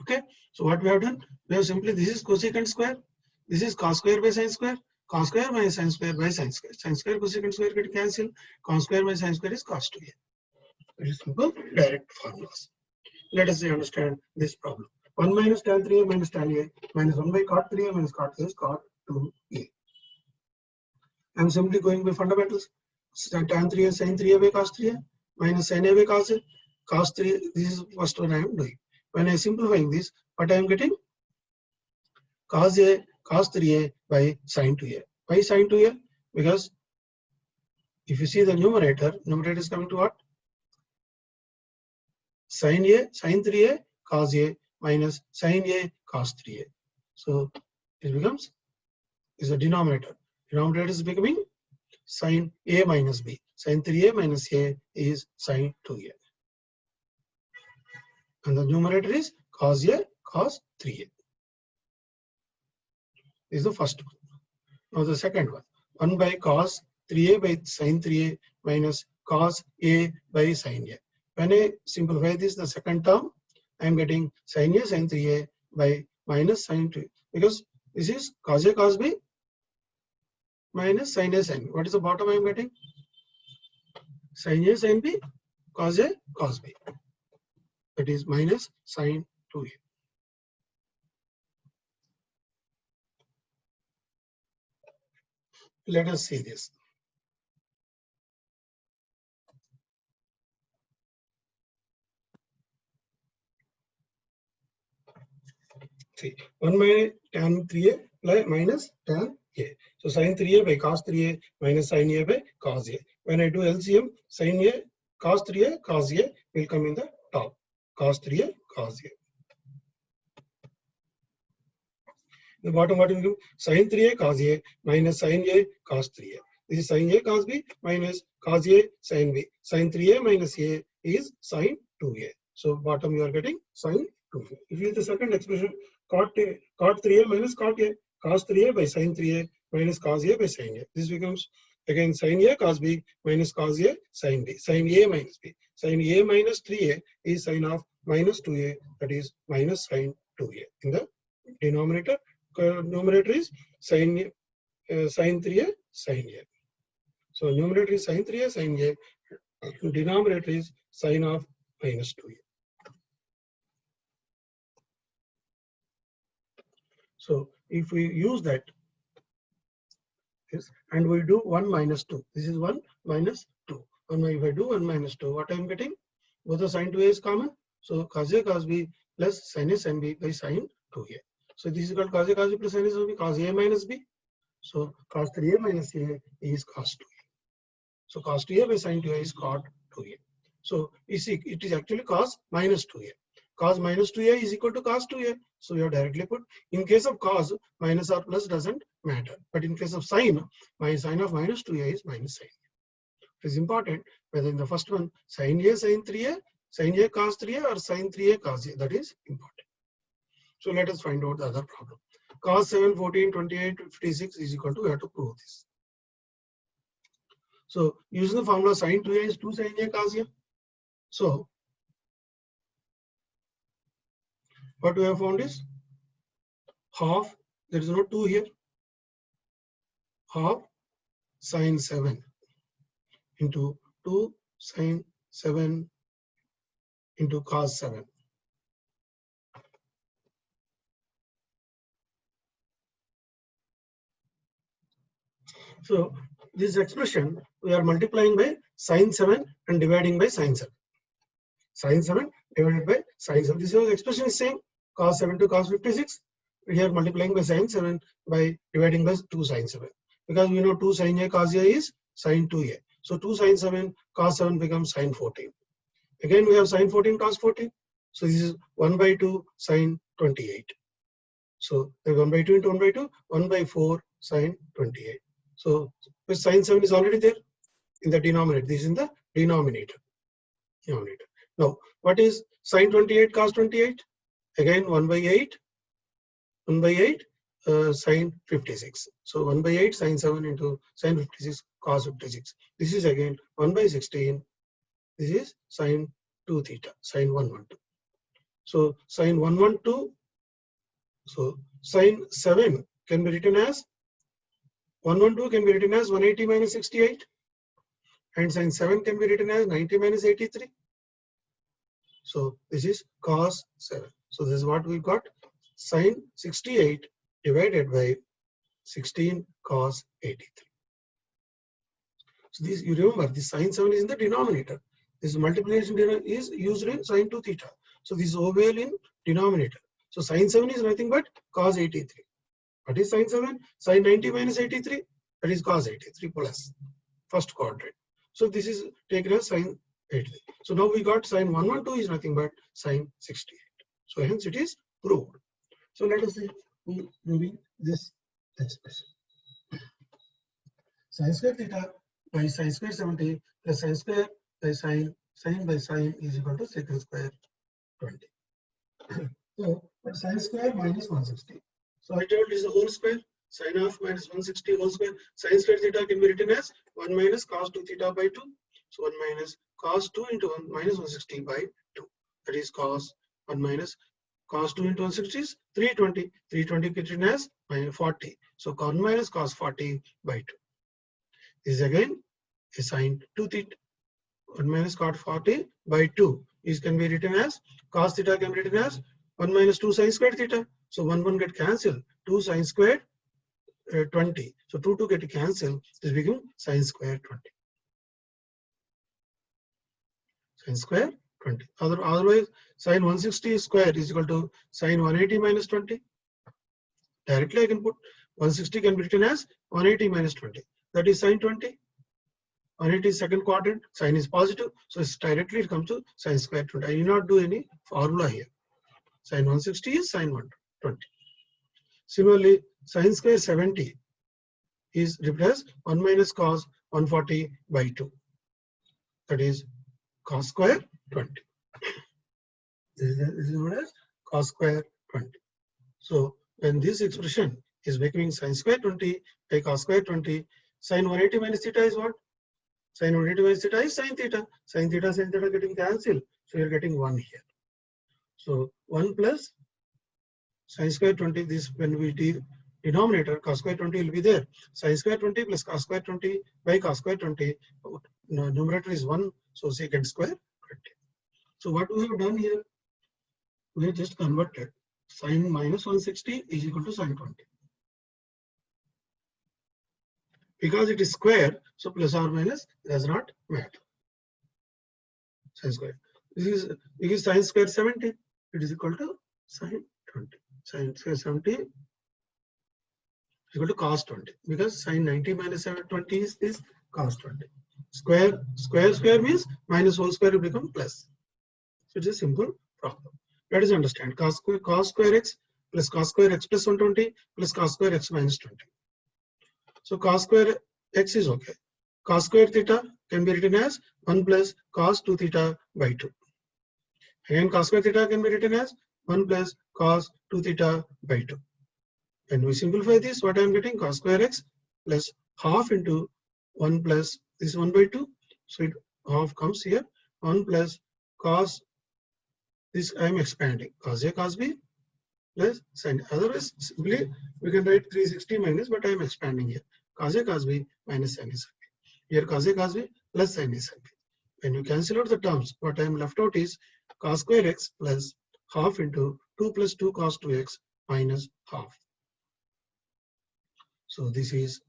Okay, so what we have done, we have simply, this is cosecant square, this is cos square by sine square, cos square minus sine square by sine square cosecant square get cancelled, cos square by sine square is cos 2a. Very simple direct formulas. Let us understand this problem. 1 minus tan 3a minus tan a minus 1 by cot 3a minus cot a is cot 2a. I am simply going by fundamentals. Tan 3a sin 3a by cos 3a minus sin a by cos a. Cos 3, this is first one I am doing. When I am simplifying this, what I am getting? Cos a cos 3a by sin 2a. Why sin 2a? Because if you see the numerator is coming to what? Sin a sin 3a cos a minus sin a cos 3a. So it becomes, is the denominator. Denominator is becoming sin a minus b. Sin 3a minus a is sin 2a. And the numerator is cos a cos 3a. This is the first one. Now the second one. 1 by cos 3a by sin 3a minus cos a by sin a. When I simplify this, the second term, I am getting sin a sin 3a by minus sin 2a. Because this is cos a cos b minus sin a sin b. What is the bottom I am getting? Sin a sin b cos a cos b. That is minus sin 2a. Let us see this. See, 1 by tan 3a minus tan a. So sin 3a by cos 3a minus sin a by cos a. When I do LCM, sin a cos 3a cos a will come in the top. Cos 3a cos a. The bottom what will do? Sin 3a cos a minus sin a cos 3a. This is sin a cos b minus cos a sin b. Sin 3a minus a is sin 2a. So bottom you are getting sin 2a. If you use the second expression, cot 3a minus cot a, cos 3a by sin 3a minus cos a by sin a. This becomes again sin a cos b minus cos a sin b. Sin a minus b. Sin a minus 3a is sin of minus 2a, that is minus sin 2a. In the denominator, numerator is sin 3a sin a. So numerator is sin 3a sin a. Denominator is sin of minus 2a. So if we use that, yes, and we do 1 minus 2. This is 1 minus 2. If I do 1 minus 2, what I am getting? Both the sin 2a is common. So cos a cos b plus sin a sin b by sin 2a. So this is called cos a cos b plus sin a sin b, cos a minus b. So cos 3a minus a is cos 2a. So cos 2a by sin 2a is cot 2a. So you see, it is actually cos minus 2a. Cos minus 2a is equal to cos 2a. So you have directly put, in case of cos, minus or plus doesn't matter. But in case of sin, my sin of minus 2a is minus sin. It is important whether in the first one, sin a sin 3a, sin a cos 3a or sin 3a cos a. That is important. So let us find out the other problem. Cos 7, 14, 28, 56 is equal to, we have to prove this. So using the formula sin 2a is 2 sin a cos a. So what we have found is half, there is no 2 here, half sin 7 into 2 sin 7 into cos 7. So this expression we are multiplying by sin 7 and dividing by sin 7. Sin 7 divided by sin 7. This is the expression is same, cos 7 to cos 56. We are multiplying by sin 7 by dividing by 2 sin 7. Because we know 2 sin a cos a is sin 2a. So 2 sin 7 cos 7 becomes sin 14. Again we have sin 14 cos 14. So this is 1 by 2 sin 28. So 1 by 2 into 1 by 2, 1 by 4 sin 28. So sin 7 is already there in the denominator. This is in the denominator. Now, what is sine 28 cos 28? Again, 1 by 8, 1 by 8 sine 56. So 1 by 8 sine 7 into sine 56 cos 56. This is again 1 by 16. This is sine 2 theta, sine 112. So sine 112. So sine 7 can be written as 112 can be written as 180 minus 68. And sine 7 can be written as 90 minus 83. So this is cos 7. So this is what we got. Sine 68 divided by 16 cos 83. So this, you remember, this sine 7 is in the denominator. This multiplication is used in sine 2 theta. So this is OVL in denominator. So sine 7 is nothing but cos 83. What is sine 7? Sine 90 minus 83. That is cos 83 plus first quadrant. So this is taken as sine 83. So now we got sine 112 is nothing but sine 68. So hence it is proved. So let us see who proving this expression. Sine square theta by sine square 70 plus sine square by sine by sine is equal to secant square 20. So but sine square minus 160. So I told this is the whole square. Sine of minus 160 whole square. Sine square theta can be written as 1 minus cos 2 theta by 2. So 1 minus cos 2 into 1 minus 160 by 2. That is cos 1 minus cos 2 into 160 is 320. 320 can be written as minus 40. So 1 minus cos 40 by 2. This is again a sine 2 theta. 1 minus cos 40 by 2 is can be written as cos theta can be written as 1 minus 2 sine squared theta. So 1 get cancelled. 2 sine squared 20. So 2 get cancelled. This becomes sine square 20. Sine square 20. Otherwise, sine 160 square is equal to sine 180 minus 20. Directly I can put 160 can be written as 180 minus 20. That is sine 20. 180 is second quadrant. Sine is positive. So it's directly it comes to sine square 20. I need not do any formula here. Sine 160 is sine 120. Similarly, sine square 70 is replaced 1 minus cos 140 by 2. That is cos square 20. This is known as cos square 20. So when this expression is becoming sine square 20 by cos square 20, sine 180 minus theta is what? Sine 180 minus theta is sine theta. Sine theta getting cancelled. So you're getting 1 here. So 1 plus sine square 20, this when we denominator cos square 20 will be there. Sine square 20 plus cos square 20 by cos square 20. Numerator is 1. So secant square 20. So what we have done here, we have just converted sine minus 160 is equal to sine 20. Because it is square, so plus or minus does not matter. Sine square. This is sine square 70. It is equal to sine 20. Sine square 70 is equal to cos 20. Because sine 90 minus 20 is cos 20. Square means minus whole square will become plus. So it's a simple problem. Let us understand cos square x plus cos square x plus 120 plus cos square x minus 20. So cos square x is okay. Cos square theta can be written as 1 plus cos 2 theta by 2. Again, cos square theta can be written as 1 plus cos 2 theta by 2. When we simplify this, what I am getting cos square x plus half into 1 plus this 1 by 2. So it half comes here. 1 plus cos this I am expanding cos A cos B plus sin. Otherwise, simply we can write 360 minus, but I am expanding here. Cos A cos B minus sin A sin B. Here cos A cos B plus sin A sin B. When you cancel out the terms, what I am left out is cos square x plus half into 2 plus 2 cos 2x minus half. So this is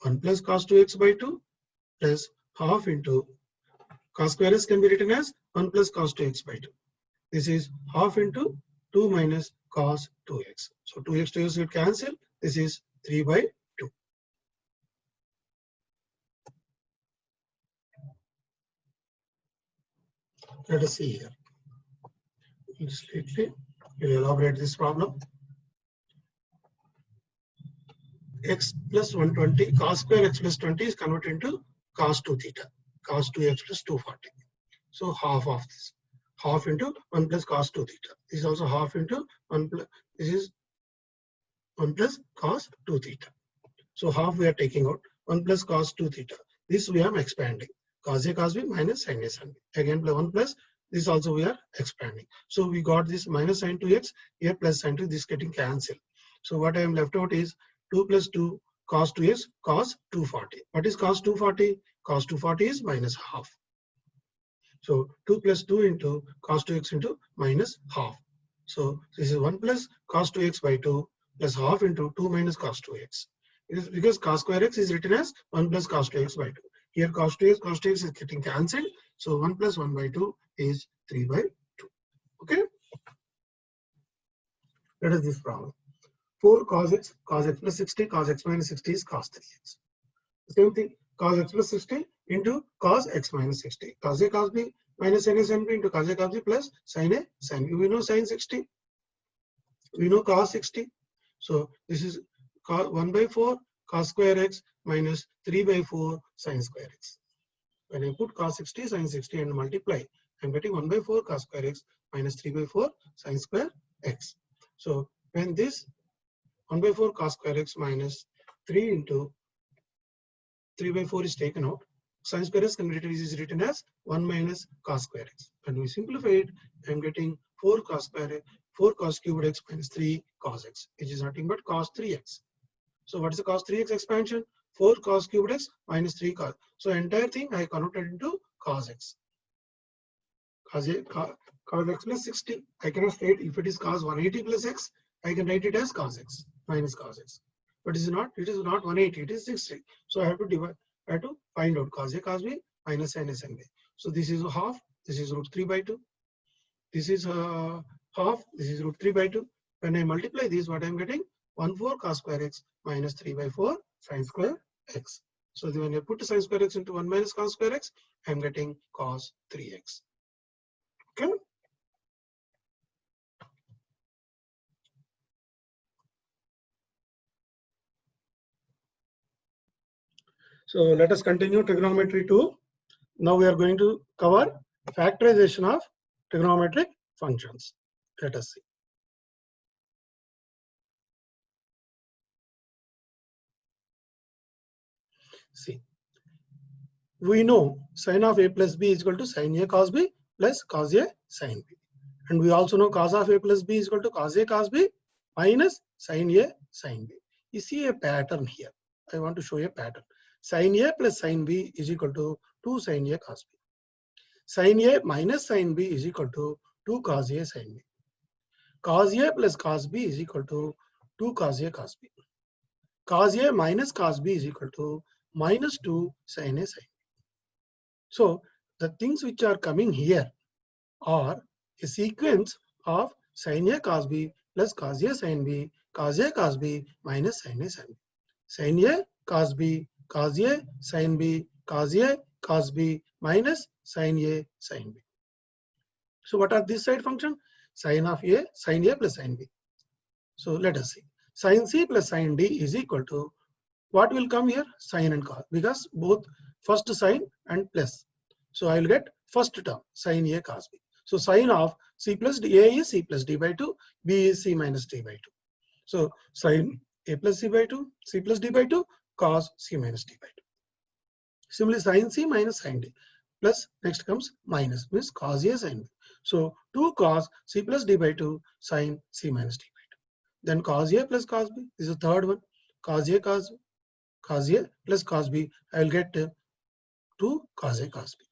1 plus cos 2x by 2 plus half into cos square x can be written as 1 plus cos 2x by 2. This is half into 2 minus cos 2x. So 2x to x will cancel. This is 3 by 2. Let us see here. We'll elaborate this problem. X plus 120 cos square x plus 20 is converted into cos 2 theta. Cos 2x plus 240. So half of this. half into 1 plus cos 2 theta. This is also half into 1 plus, this is 1 plus cos 2 theta. So half we are taking out, 1 plus cos 2 theta. This we are expanding. Cos A cos B minus sin A sin B. Again 1 plus, this also we are expanding. So we got this minus sin 2x, here plus sin 2, this getting cancelled. So what I am left out is 2 plus 2 cos 2x cos 240. What is cos 240? Cos 240 is minus half. So 2 plus 2 into cos 2x into minus half. So this is 1 plus cos 2x by 2 plus half into 2 minus cos 2x. It is because cos square x is written as 1 plus cos 2x by 2. Here cos 2x is getting cancelled. So 1 plus 1 by 2 is 3 by 2. Okay. That is this problem. 4 cos x plus 60, cos x minus 60 is cos 3x. Same thing, cos x plus 60 into cos x minus 60. Cos A cos B minus sin A sin B into cos A cos B plus sin A sin B. We know sin 60. We know cos 60. So this is 1 by 4 cos square x minus 3 by 4 sin square x. When I put cos 60 sin 60 and multiply, I am getting 1 by 4 cos square x minus 3 by 4 sin square x. So when this 1 by 4 cos square x minus 3 into 3 by 4 is taken out, sin square x is written as 1 minus cos square x. And we simplify it, I am getting 4 cos square x, 4 cos cubed x minus 3 cos x, which is nothing but cos 3x. So what is the cos 3x expansion? 4 cos cubed x minus 3 cos. So entire thing I converted into cos x. Cos x plus 60. I cannot state if it is cos 180 plus x, I can write it as cos x minus cos x. But it is not 180, it is 60. So I have to divide, I have to find out cos A cos B minus sin A sin B. So this is half, this is root 3 by 2. This is half, this is root 3 by 2. When I multiply this, what I am getting? 1 4 cos square x minus 3 by 4 sin square x. So when I put sin square x into 1 minus cos square x, I am getting cos 3x. Okay. So let us continue trigonometry 2. Now we are going to cover factorization of trigonometric functions. Let us see. See, we know sin of A plus B is equal to sin A cos B plus cos A sin B. And we also know cos of A plus B is equal to cos A cos B minus sin A sin B. You see a pattern here. I want to show you a pattern. Sin A plus sin B is equal to 2 sin A cos B. Sin A minus sin B is equal to 2 cos A sin B. Cos A plus cos B is equal to 2 cos A cos B. Cos A minus cos B is equal to minus 2 sin A sin B. So the things which are coming here are a sequence of sin A cos B plus cos A sin B, cos A cos B minus sin A sin B. Sin A cos B, cos A sin B, cos A cos B minus sin A sin B. So what are this side function? Sin of A, sin A plus sin B. So let us see. Sin C plus sin D is equal to what will come here? Sin and cos, because both first sin and plus. So I will get first term sin A cos B. So sin of C plus D, A is C plus D by 2, B is C minus D by 2. So sin A plus C by 2, C plus D by 2, cos C minus D by 2. Similarly, sin C minus sin D plus next comes minus, means cos A sin B. So 2 cos C plus D by 2 sin C minus D by 2. Then cos A plus cos B, this is the third one. Cos A cos B, cos A plus cos B, I will get 2 cos A cos B.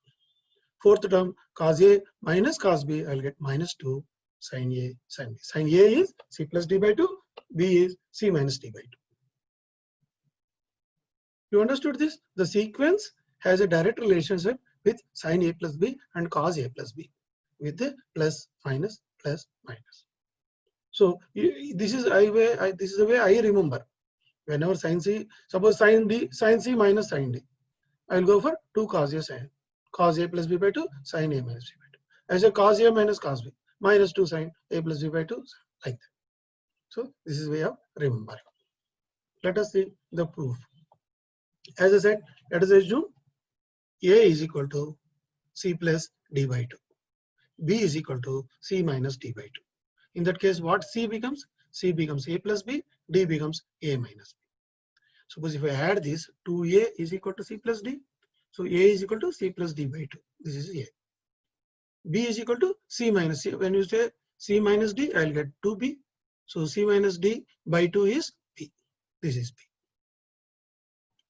Fourth term, cos A minus cos B, I will get minus 2 sin A sin B. Sin A is C plus D by 2, B is C minus D by 2. You understood this? The sequence has a direct relationship with sin A plus B and cos A plus B with the plus minus plus minus. So this is the way I remember. Whenever sin C, suppose sin C minus sin D, I will go for 2 cos A sin, cos A plus B by 2 sin A minus B by 2. I say cos A minus cos B minus 2 sin A plus B by 2, like that. So this is way of remembering. Let us see the proof. As I said, let us assume A is equal to C plus D by 2. B is equal to C minus D by 2. In that case, what C becomes? C becomes A plus B, D becomes A minus B. Suppose if I add this, 2A is equal to C plus D. So A is equal to C plus D by 2. This is A. B is equal to C minus C. When you say C minus D, I'll get 2B. So C minus D by 2 is B. This is B.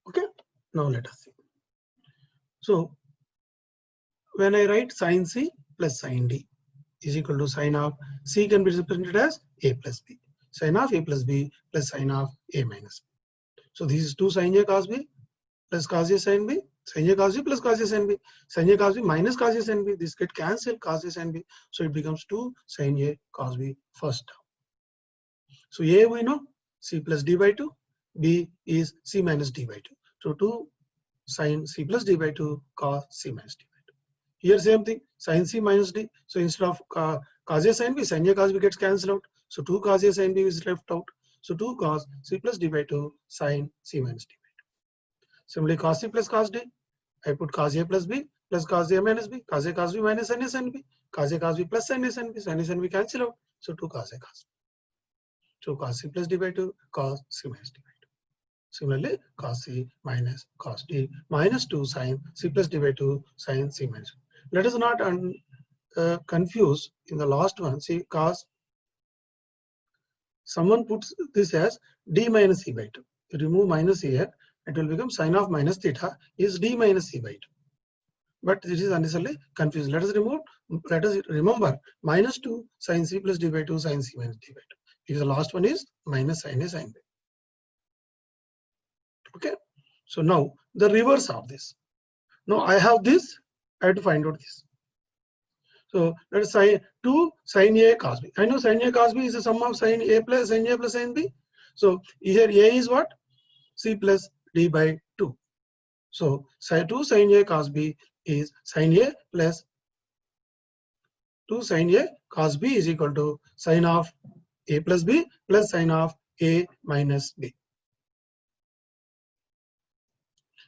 Okay. Now let us see. So when I write sin C plus sin D is equal to sin of C can be represented as A plus B. Sin of A plus B plus sin of A minus B. So this is 2 sin A cos B plus cos A sin B. Sin A cos B plus cos A sin B. Sin A cos B minus cos A sin B. This get cancelled cos A sin B. So it becomes 2 sin A cos B first term. So A we know C plus D by 2. B is C minus D by 2. So 2 sin C plus D by 2 cos C minus D by 2. Here same thing, sin C minus D. So instead of cos A sin B, sin A cos B gets cancelled out. So 2 cos A sin B is left out. So 2 cos C plus D by 2 sin C minus D by 2. Similarly, cos C plus cos D, I put cos A plus B plus cos A minus B, cos A cos B minus sin A sin B, cos A cos B plus sin A sin B cancel out. So 2 cos A cos B. So cos C plus D by 2 cos C minus D by 2. Similarly, cos C minus cos D minus 2 sin C plus D by 2 sin C minus. Let us not confuse in the last one. See, cos, someone puts this as D minus C by 2. You remove minus here, it will become sin of minus theta is D minus C by 2. But this is unnecessarily confused. Let us remember minus 2 sin C plus D by 2 sin C minus D by 2. Because the last one is minus sin A sin B. Okay. So now the reverse of this. Now I have this, I have to find out this. So let us say 2 sin A cos B. I know sin A cos B is the sum of sin A plus sin B. So here A is what? C plus D by 2. So 2 sin A cos B is sin A plus 2 sin A cos B is equal to sin of A plus B plus sin of A minus B.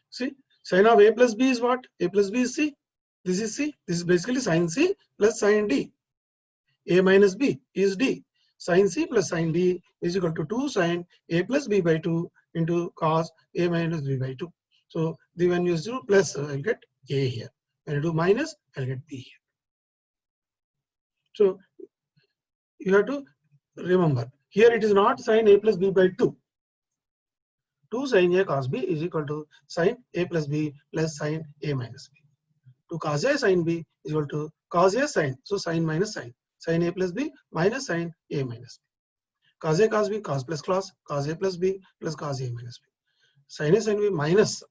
See, sin of A plus B is what? A plus B is C. This is C. This is basically sin C plus sin D. A minus B is D. Sin C plus sin D is equal to 2 sin A plus B by 2 into cos A minus B by 2. So when you do plus, I'll get A here. When you do minus, I'll get B here. So you have to remember, here it is not sin A plus B by 2. 2 sin A cos B is equal to sin A plus B plus sin A minus B. 2 cos A sin B is equal to cos A sin. So sin minus sin. Sin A plus B minus sin A minus B. Cos A cos B, cos plus cos A plus B plus cos A minus B. Sin A sin B minus,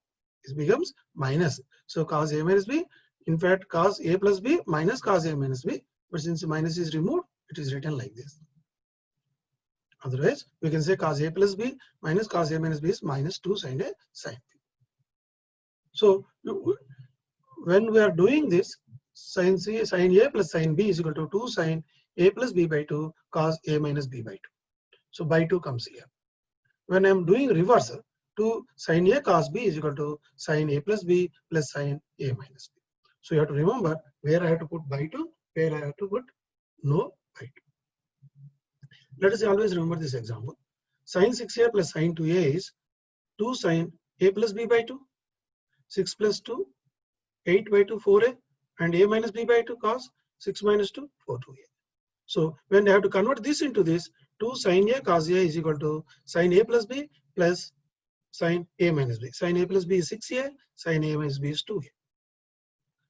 it becomes minus. So cos A minus B, in fact cos A plus B minus cos A minus B. But since minus is removed, it is written like this. Otherwise, we can say cos A plus B minus cos A minus B is minus 2 sin A sin B. So when we are doing this, sin A plus sin B is equal to 2 sin A plus B by 2 cos A minus B by 2. So by 2 comes here. When I am doing reverse, 2 sin A cos B is equal to sin A plus B plus sin A minus B. So you have to remember where I have to put by 2, where I have to put no by 2. Let us always remember this example. Sin 6A plus sin 2A is 2 sin A plus B by 2. 6 plus 2, 8 by 2, 4A, and A minus B by 2 cos 6 minus 2, 4 2A. So when I have to convert this into this, 2 sin A cos A is equal to sin A plus B plus sin A minus B. Sin A plus B is 6A, sin A minus B is 2A.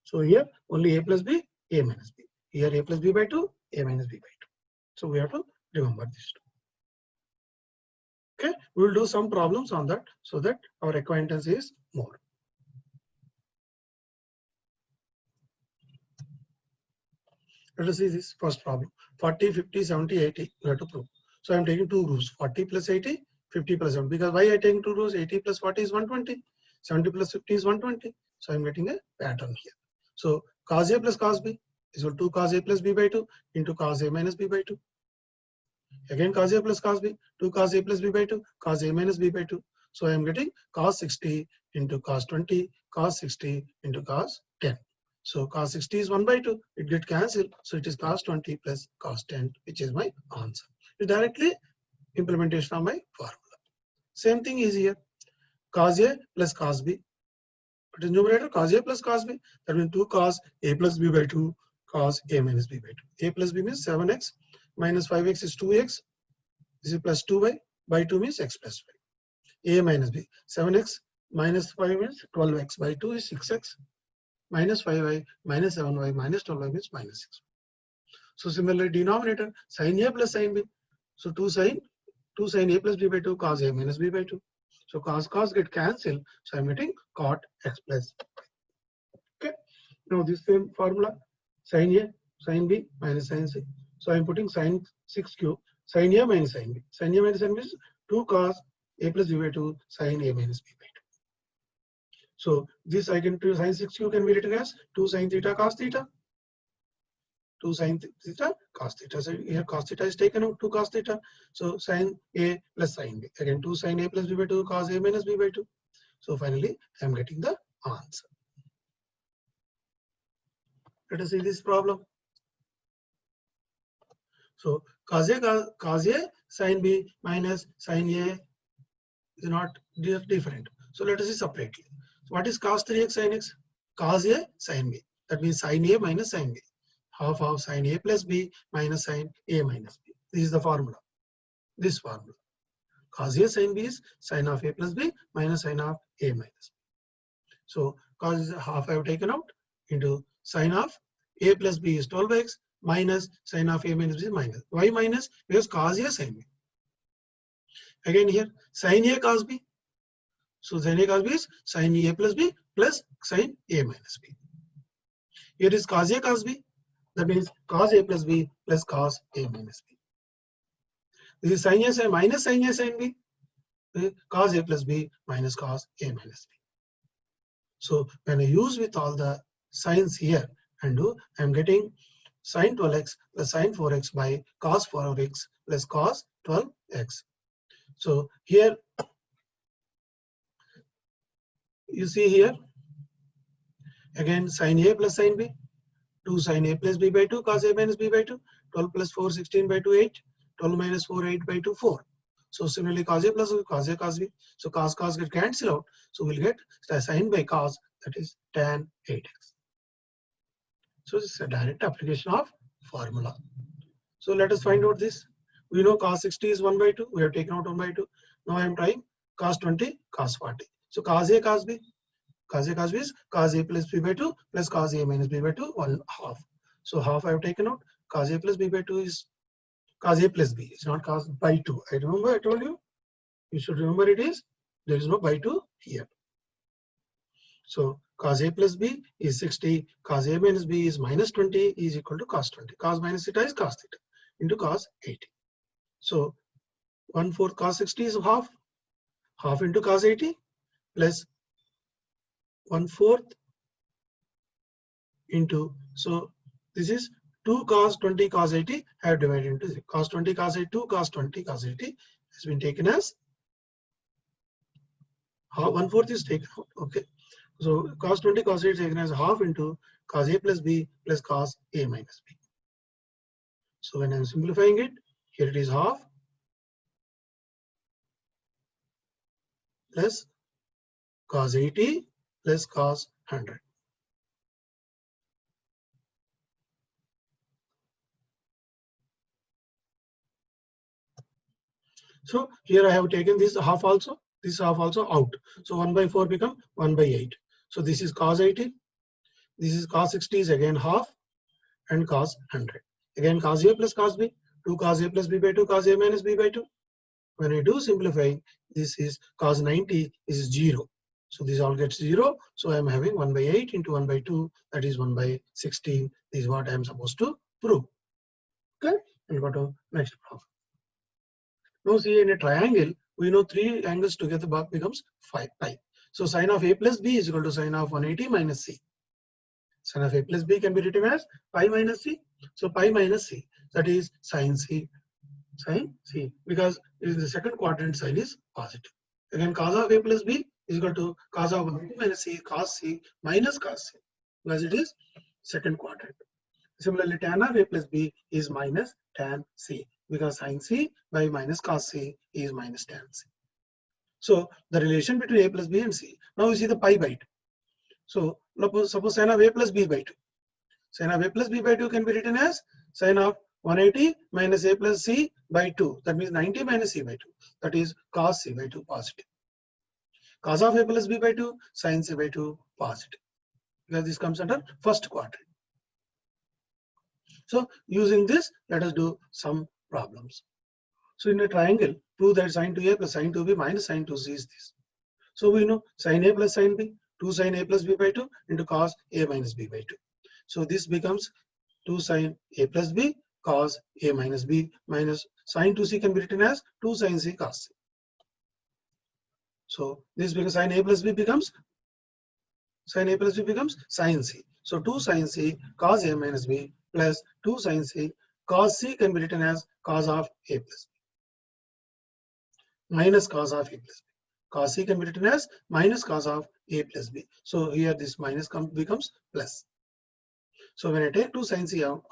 So here only A plus B, A minus B. Here A plus B by 2, A minus B by 2. So we have to remember this too. Okay, we will do some problems on that so that our acquaintance is more. Let us see this first problem. 40, 50, 70, 80. We have to prove. So I am taking two rows, 40 plus 80, 50 plus 70. Because why I am taking two rows? 80 plus 40 is 120, 70 plus 50 is 120. So I am getting a pattern here. So cos A plus cos B is equal to 2 cos A plus B by 2 into cos A minus B by 2. Again cos A plus cos B, 2 cos A plus B by 2, cos A minus B by 2. So I am getting cos 60 into cos 20, cos 60 into cos 10. So cos 60 is 1 by 2. It get cancelled. So it is cos 20 plus cos 10, which is my answer. It's directly implementation of my formula. Same thing is here. Cos A plus cos B. What is numerator? Cos A plus cos B. That means 2 cos A plus B by 2 cos A minus B by 2. A plus B means 7x minus 5x is 2x. This is plus 2y by 2 means x plus 5. A minus B. 7x minus 5 means 12x by 2 is 6x. Minus 5y minus 7y minus 12y means minus 6. So similarly, denominator sin A plus sin B. So 2 sin A plus B by 2 cos A minus B by 2. So cos get cancelled. So I'm getting cot x plus. Okay. Now this same formula sin A sin B minus sin C. So I'm putting sin 6 cube sin A minus sin B. Sin A minus sin B is 2 cos A plus B by 2 sin A minus B by 2. So this I can do sin 6 cube can be written as 2 sin theta cos theta. 2 sin theta cos theta. So here cos theta is taken out, 2 cos theta. So sin A plus sin B. Again 2 sin A plus B by 2 cos A minus B by 2. So finally I am getting the answer. Let us see this problem. So cos A sin B minus sin A is not different. So let us see separately. So what is cos 3x sin x? Cos A sin B. That means sin A minus sin B. Half of sin A plus B minus sin A minus B. This is the formula. This formula. Cos A sin B is sin of A plus B minus sin of A minus B. So cos is half I have taken out into sin of A plus B is 12x minus sin of A minus B is minus. Why minus? Because cos A sin B. Again here sin A cos B. So sin A cos B is sin A plus B plus sin A minus B. Here is cos A cos B. That means cos A plus B plus cos A minus B. This is sin A sin minus sin A sin B. Cos A plus B minus cos A minus B. So when I use with all the signs here and do, I am getting sin 12x plus sin 4x by cos 4x plus cos 12x. So here you see here again sin A plus sin B. 2 sin A plus B by 2 cos A minus B by 2. 12 plus 4 16 by 2 8. 12 minus 4 8 by 2 4. So similarly cos A plus cos A cos B. So cos get cancelled out. So we'll get sin by cos, that is tan 8x. So this is a direct application of formula. So let us find out this. We know cos 60 is 1 by 2. We have taken out 1 by 2. Now I am trying cos 20 cos 40. So cos A cos B. Cos A cos B is cos A plus B by 2 plus cos A minus B by 2 1 half. So half I have taken out. Cos A plus B by 2 is cos A plus B. It's not cos by 2. I remember I told you. You should remember it is. There is no by 2 here. So cos A plus B is 60. Cos A minus B is minus 20 is equal to cos 20. Cos minus theta is cos theta into cos 80. So 1/4 cos 60 is half. Half into cos 80 plus 1/4 into, so this is 2 cos 20 cos 80 I have divided into 0. Cos 20 cos 80, 2 cos 20 cos 80 has been taken as half, 1/4 is taken out. Okay. So cos 20 cos 80 is taken as half into cos A plus B plus cos A minus B. So when I am simplifying it, here it is half plus cos 80 plus cos 100. So here I have taken this half also, this half also out. So 1/4 become 1/8. So this is cos 80. This is cos 60 is again half and cos 100. Again cos A plus cos B. 2 cos A plus B by 2 cos A minus B by 2. When I do simplifying, this is cos 90 is 0. So this all gets 0. So I am having 1/8 into 1/2, that is 1/16. This is what I am supposed to prove. Okay, and go to next problem. Now see, in a triangle, we know 3 angles together becomes 5 pi. So sin of A plus B is equal to sin of 180 minus C. Sin of A plus B can be written as pi minus C. So pi minus C, that is sin C. Sin C, because in the second quadrant sign is positive. Again cos of A plus B is equal to cos of 180 minus C cos C minus cos C. because it is second quadrant. Similarly, tan of A plus B is minus tan C because sin C by minus cos C is minus tan C. So the relation between A plus B and C. Now we see the pi by 2. So suppose sin of A plus B by 2. Sin of A plus B by 2 can be written as sin of 180 minus A plus C by 2. That means 90 minus C by 2. That is cos C by 2 positive. Cos of A plus B by 2, sin C by 2 positive. Because this comes under first quadrant. So using this, let us do some problems. So in a triangle, prove that sin 2A plus sin 2B minus sin 2C is this. So we know sin A plus sin B, 2 sin A plus B by 2 into cos A minus B by 2. So this becomes 2 sin A plus B cos A minus B minus sin 2C can be written as 2 sin C cos C. So this becomes sin A plus B becomes sin C. So 2 sin C cos A minus B plus 2 sin C cos C can be written as cos of A plus B minus cos of A plus B. Cos C can be written as minus cos of A plus B. So here this minus becomes plus. So when I take 2 sin C out,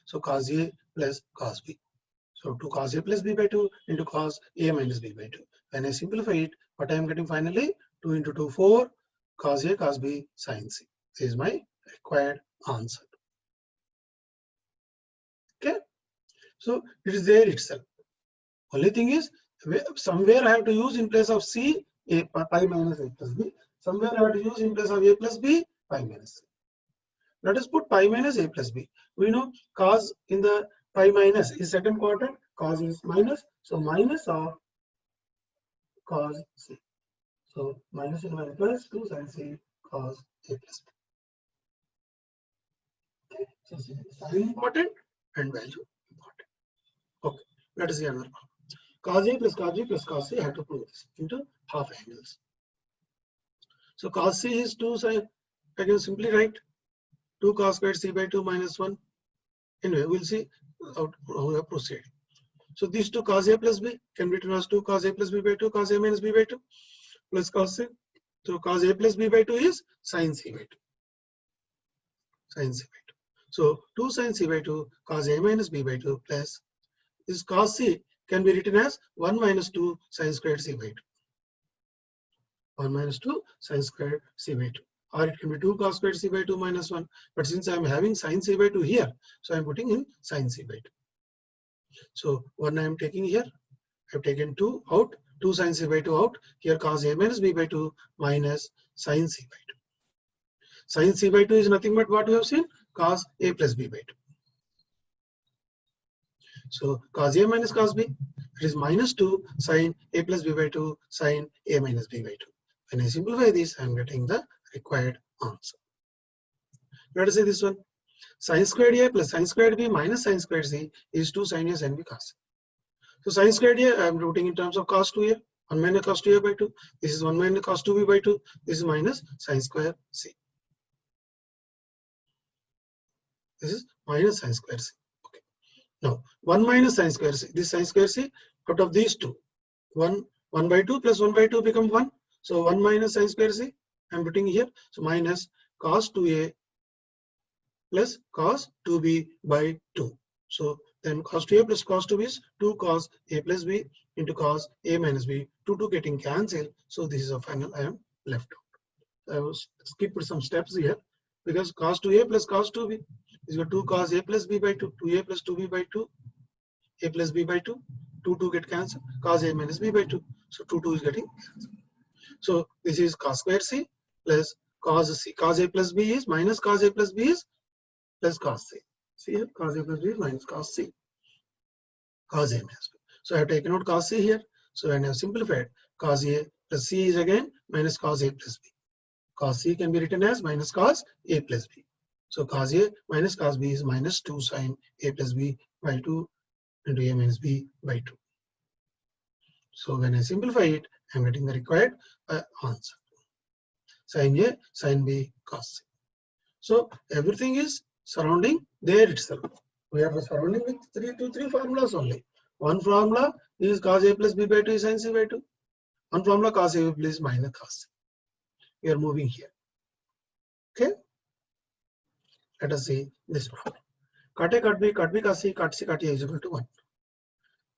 so cos A plus cos B. So 2 cos A plus B by 2 into cos A minus B by 2. When I simplify it, what I am getting finally? 2 into 2, 4 cos A cos B sin C. This is my required answer. Okay. So it is there itself. Only thing is, somewhere I have to use in place of C A pi minus A plus B. Somewhere I have to use in place of A plus B pi minus C. Let us put pi minus A plus B. We know cos in the pi minus is second quadrant, cos is minus, so minus of cos C. So minus and minus plus 2 sin C cos A plus B. Okay. So sign important and value important. Okay, let us see another problem. Cos A plus cos B plus cos C, I have to prove this into half angles. So cos C is 2 sin, I can simply write 2 cos squared C by 2 minus 1. Anyway, we'll see how we proceed. So these 2 cos A plus B can be written as 2 cos A plus B by 2 cos A minus B by 2 plus cos C. So cos A plus B by 2 is sin C by 2. Sin C by 2. So 2 sin C by 2 cos A minus B by 2 plus this cos C can be written as 1 minus 2 sin squared C by 2. 1 minus 2 sin squared C by 2. Or it can be 2 cos squared C by 2 minus 1. But since I am having sin C by 2 here, so I am putting in sin C by 2. So 1 I am taking here. I have taken 2 out, 2 sin C by 2 out. Here cos A minus B by 2 minus sin C by 2. Sin C by 2 is nothing but what we have seen, cos A plus B by 2. So cos A minus cos B, it is minus 2 sin A plus B by 2 sin A minus B by 2. When I simplify this, I am getting the required answer. Let us say this one. Sin squared A plus sin squared B minus sin squared C is 2 sin A sin B cos. So sin squared A, I am writing in terms of cos 2A, 1 minus cos 2A by 2. This is 1 minus cos 2B by 2. This is minus sin squared C. This is minus sin squared C. Okay. Now 1 minus sin squared C. This sin squared C, out of these two, 1 by 2 plus 1 by 2 become 1. So 1 minus sin squared C, I am putting here. So minus cos 2A plus cos 2B by 2. So then cos 2A plus cos 2B is 2 cos A plus B into cos A minus B. 2 getting cancelled. So this is a final I am left out. I will skip some steps here because cos 2A plus cos 2B is equal to 2 cos A plus B by 2. 2A plus 2B by 2. A plus B by 2. 2 get cancelled. Cos A minus B by 2. So 2 is getting cancelled. So this is cos squared C plus cos C. Cos A plus B is minus cos A plus B is plus cos C. See here, cos A plus B is minus cos C. Cos A minus B. So I have taken out cos C here. So when I have simplified, cos A plus C is again minus cos A plus B. Cos C can be written as minus cos A plus B. So cos A minus cos B is minus 2 sin A plus B by 2 into A minus B by 2. So when I simplify it, I am getting the required answer. Sin A, sin B, cos C. So everything is surrounding there itself. We are surrounding with three formulas only. One formula is cos A plus B by 2 is sin C by 2. One formula cos A plus minus cos C. We are moving here. Okay. Let us see this problem. Cot A, cot B, cot B, cot C, cot C, cot A is equal to 1.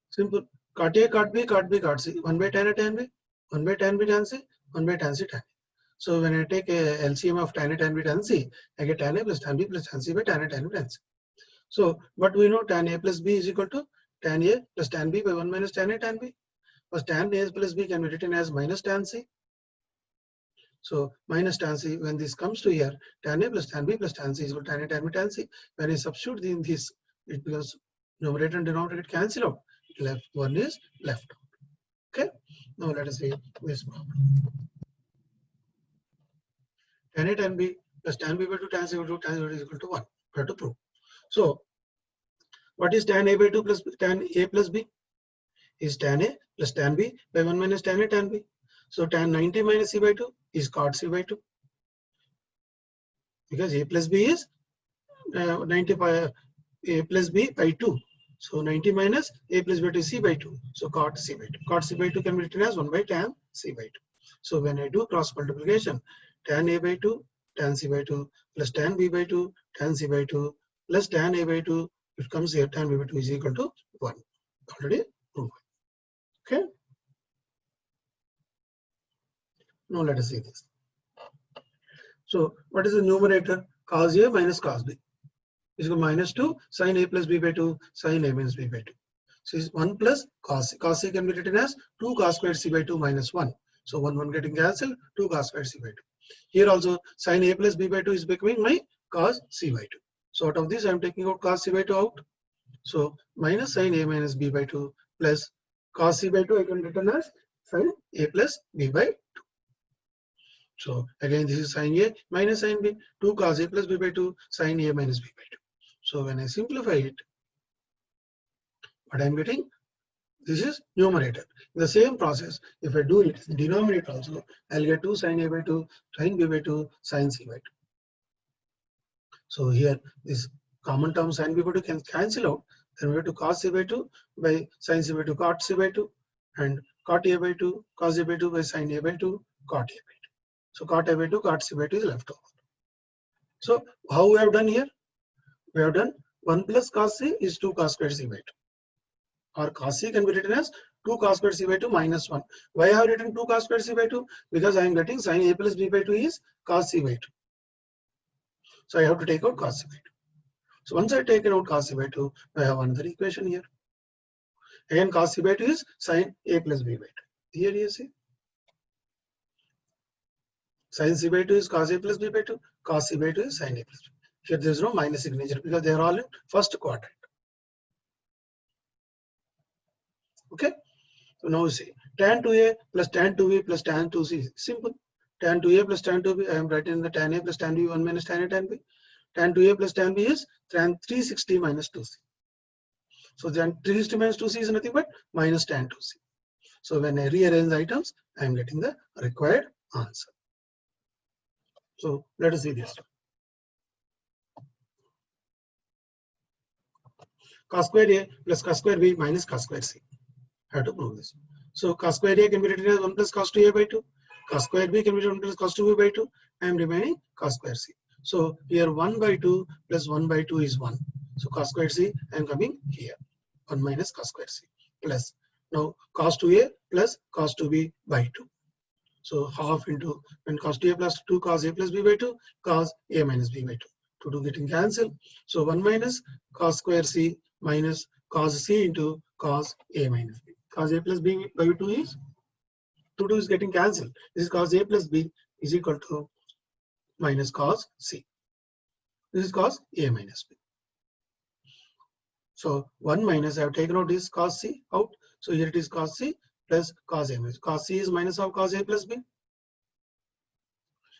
Simple. Cot A, cot B, cot B, cot C. 1 by tan A, tan B, 1 by tan B, tan C, 1 by tan C, tan A. So when I take a LCM of tan A, tan B, tan C, I get tan A plus tan B plus tan C by tan A, tan B, tan C. So, but we know tan A plus B is equal to tan A plus tan B by 1 minus tan A, tan B. Because tan A plus B can be written as minus tan C. So minus tan C, when this comes to here, tan A plus tan B plus tan C is equal to tan A, tan B, tan C. When I substitute in this, it becomes numerator and denominator cancel out. Left one is left out. Okay. Now let us see this problem. Tan A, tan B plus tan B by 2 tan C by 2 tan C is equal to 1. We have to prove. So what is tan A by 2 plus tan A plus B? Is tan A plus tan B by 1 minus tan A, tan B. So tan 90 minus C by 2 is cot C by 2. Because A plus B is 90 by A plus B by 2. So 90 minus A plus B by 2 C by 2. So cot C by 2. Cot C by 2 can be written as 1 by tan C by 2. So when I do cross multiplication, tan A by 2, tan C by 2 plus tan B by 2, tan C by 2 plus tan A by 2, it comes here tan B by 2 is equal to 1. Already proved. Okay. Now let us see this. So what is the numerator? Cos A minus cos B is equal to minus 2 sin A plus B by 2 sin A minus B by 2. So it's 1 plus cos C. Cos C can be written as 2 cos squared C by 2 minus 1. So 1 getting cancelled, 2 cos squared C by 2. Here also sin A plus B by 2 is becoming my cos C by 2. So out of this I am taking out cos C by 2 out. So minus sin A minus B by 2 plus cos C by 2 I can written as sin A plus B by 2. So again this is sin A minus sin B, 2 cos A plus B by 2 sin A minus B by 2. So when I simplify it, what I am getting, this is numerator. In the same process, if I do it in the denominator also, I'll get 2 sin A by 2 sin B by 2 sin C by 2. So here this common term sin B by 2 can cancel out. Then we have to cos C by 2 by sin C by 2 cot C by 2 and cot A by 2 cos A by 2 by sin A by 2 cot A by 2. So cot A by 2 cot C by 2 is left over. So how we have done here? We have done 1 plus cos C is 2 cos squared C by 2. Or cos C can be written as 2 cos squared C by 2 minus 1. Why I have written 2 cos squared C by 2? Because I am getting sin A plus B by 2 is cos C by 2. So I have to take out cos C by 2. So once I take out cos C by 2, I have another equation here. Again cos C by 2 is sin A plus B by 2. Here you see. Sin C by 2 is cos A plus B by 2. Cos C by 2 is sin A plus B. Here there is no minus signature because they are all in first quadrant. Okay. So now you see tan 2A plus tan 2B plus tan 2C is simple. Tan 2A plus tan 2B, I am writing in the tan A plus tan B 1 minus tan A tan B. Tan 2A plus tan B is tan 360 minus 2C. So then 360 minus 2C is nothing but minus tan 2C. So when I rearrange the items, I am getting the required answer. So let us see this. Cos square A plus cos square B minus cos square C. I have to prove this. So cos square A can be written as 1 plus cos 2A by 2. Cos square B can be written as cos 2B by 2. I am remaining cos square C. So here 1 by 2 plus 1 by 2 is 1. So cos square C I am coming here. 1 minus cos square C plus. Now cos 2A plus cos 2B by 2. So half into when cos 2A plus 2 cos A plus B by 2 cos A minus B by 2. 2 getting cancelled. So 1 minus cos square C minus cos C into cos A minus B. Cos A plus B by 2 is 2 is getting cancelled. This is cos A plus B is equal to minus cos C. This is cos A minus B. So 1 minus I have taken out this cos C out. So here it is cos C plus cos A minus. Cos C is minus of cos A plus B.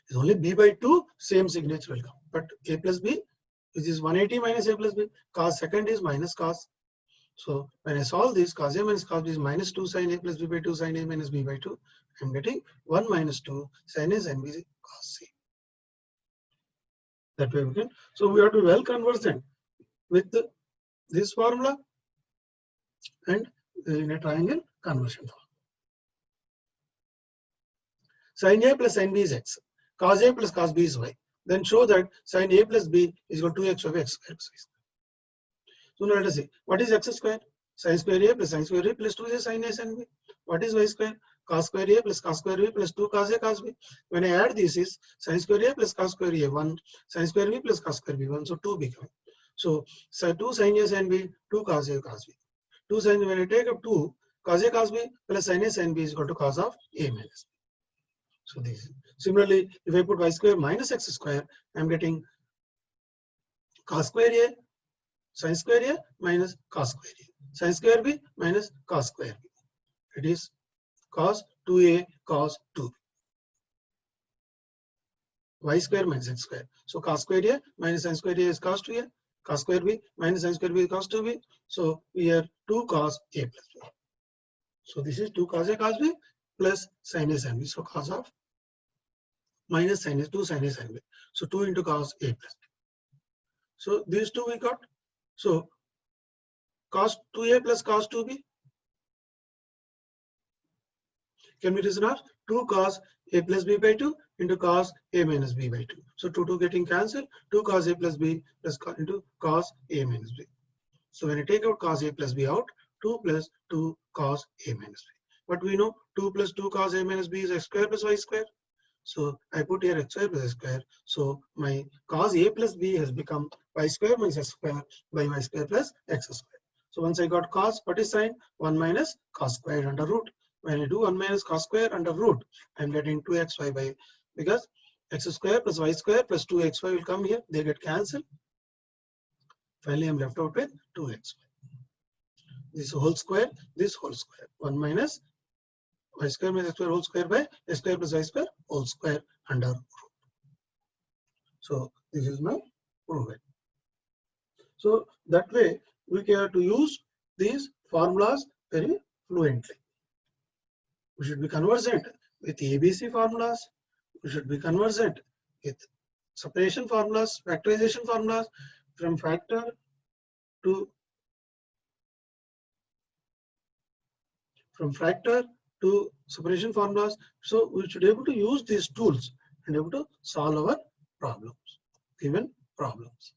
It's only B by 2, same signature will come. But A plus B, which is 180 minus A plus B. Cos second is minus cos. So when I solve this, cos A minus cos B is minus 2 sin A plus B by 2 sin A minus B by 2. I'm getting 1 minus 2 sin A sin B cos C. That way we can. So we have to be well conversant with this formula and in a triangle conversion formula. Sin A plus sin B is x. Cos A plus cos B is y. then show that sin A plus B is equal to 2x over x square. So now let us see, what is x square? Sin square A plus sin square A plus 2 is sin A sin B. What is y square? Cos square A plus cos square B plus 2 cos A cos B. When I add this is sin square A plus cos square A 1, sin square B plus cos square B 1, so 2 become. So 2 sin A sin B, 2 cos A cos B. 2 sin, when I take up 2 cos A cos B plus sin A sin B is equal to cos of A minus B. So this. Similarly, if I put y square minus x square, I am getting cos square A sin square A minus cos square A. Sin square B minus cos square B. It is cos 2A cos 2B. Y square minus x square. So cos square A minus sin square A is cos 2A. Cos square B minus sin square B is cos 2B. So we have 2 cos A plus B. So this is 2 cos A cos B plus sin A sin B. So cos of minus sin A 2 sin A sin B. So 2 into cos A plus B. So these two we got. So cos 2A plus cos 2B can be written as 2 cos A plus B by 2 into cos A minus B by 2. So 2 getting cancelled, 2 cos A plus B plus into cos A minus B. So when you take out cos A plus B out, 2 plus 2 cos A minus B. But we know 2 plus 2 cos A minus B is x square plus y square. So I put here x square plus x square. So my cos A plus B has become y square minus x square by y square plus x square. So once I got cos, what is sin? 1 minus cos square under root. When I do 1 minus cos square under root, I am getting 2xy by, because x square plus y square plus 2xy will come here. They get cancelled. Finally, I am left out with 2xy. This whole square, this whole square. 1 minus y square minus x square whole square by x square plus y square whole square under root. So this is my proven. So that way we can to use these formulas very fluently. We should be conversant with ABC formulas. We should be conversant with separation formulas, factorization formulas, from factor to separation formulas. So we should be able to use these tools and able to solve our problems, given problems.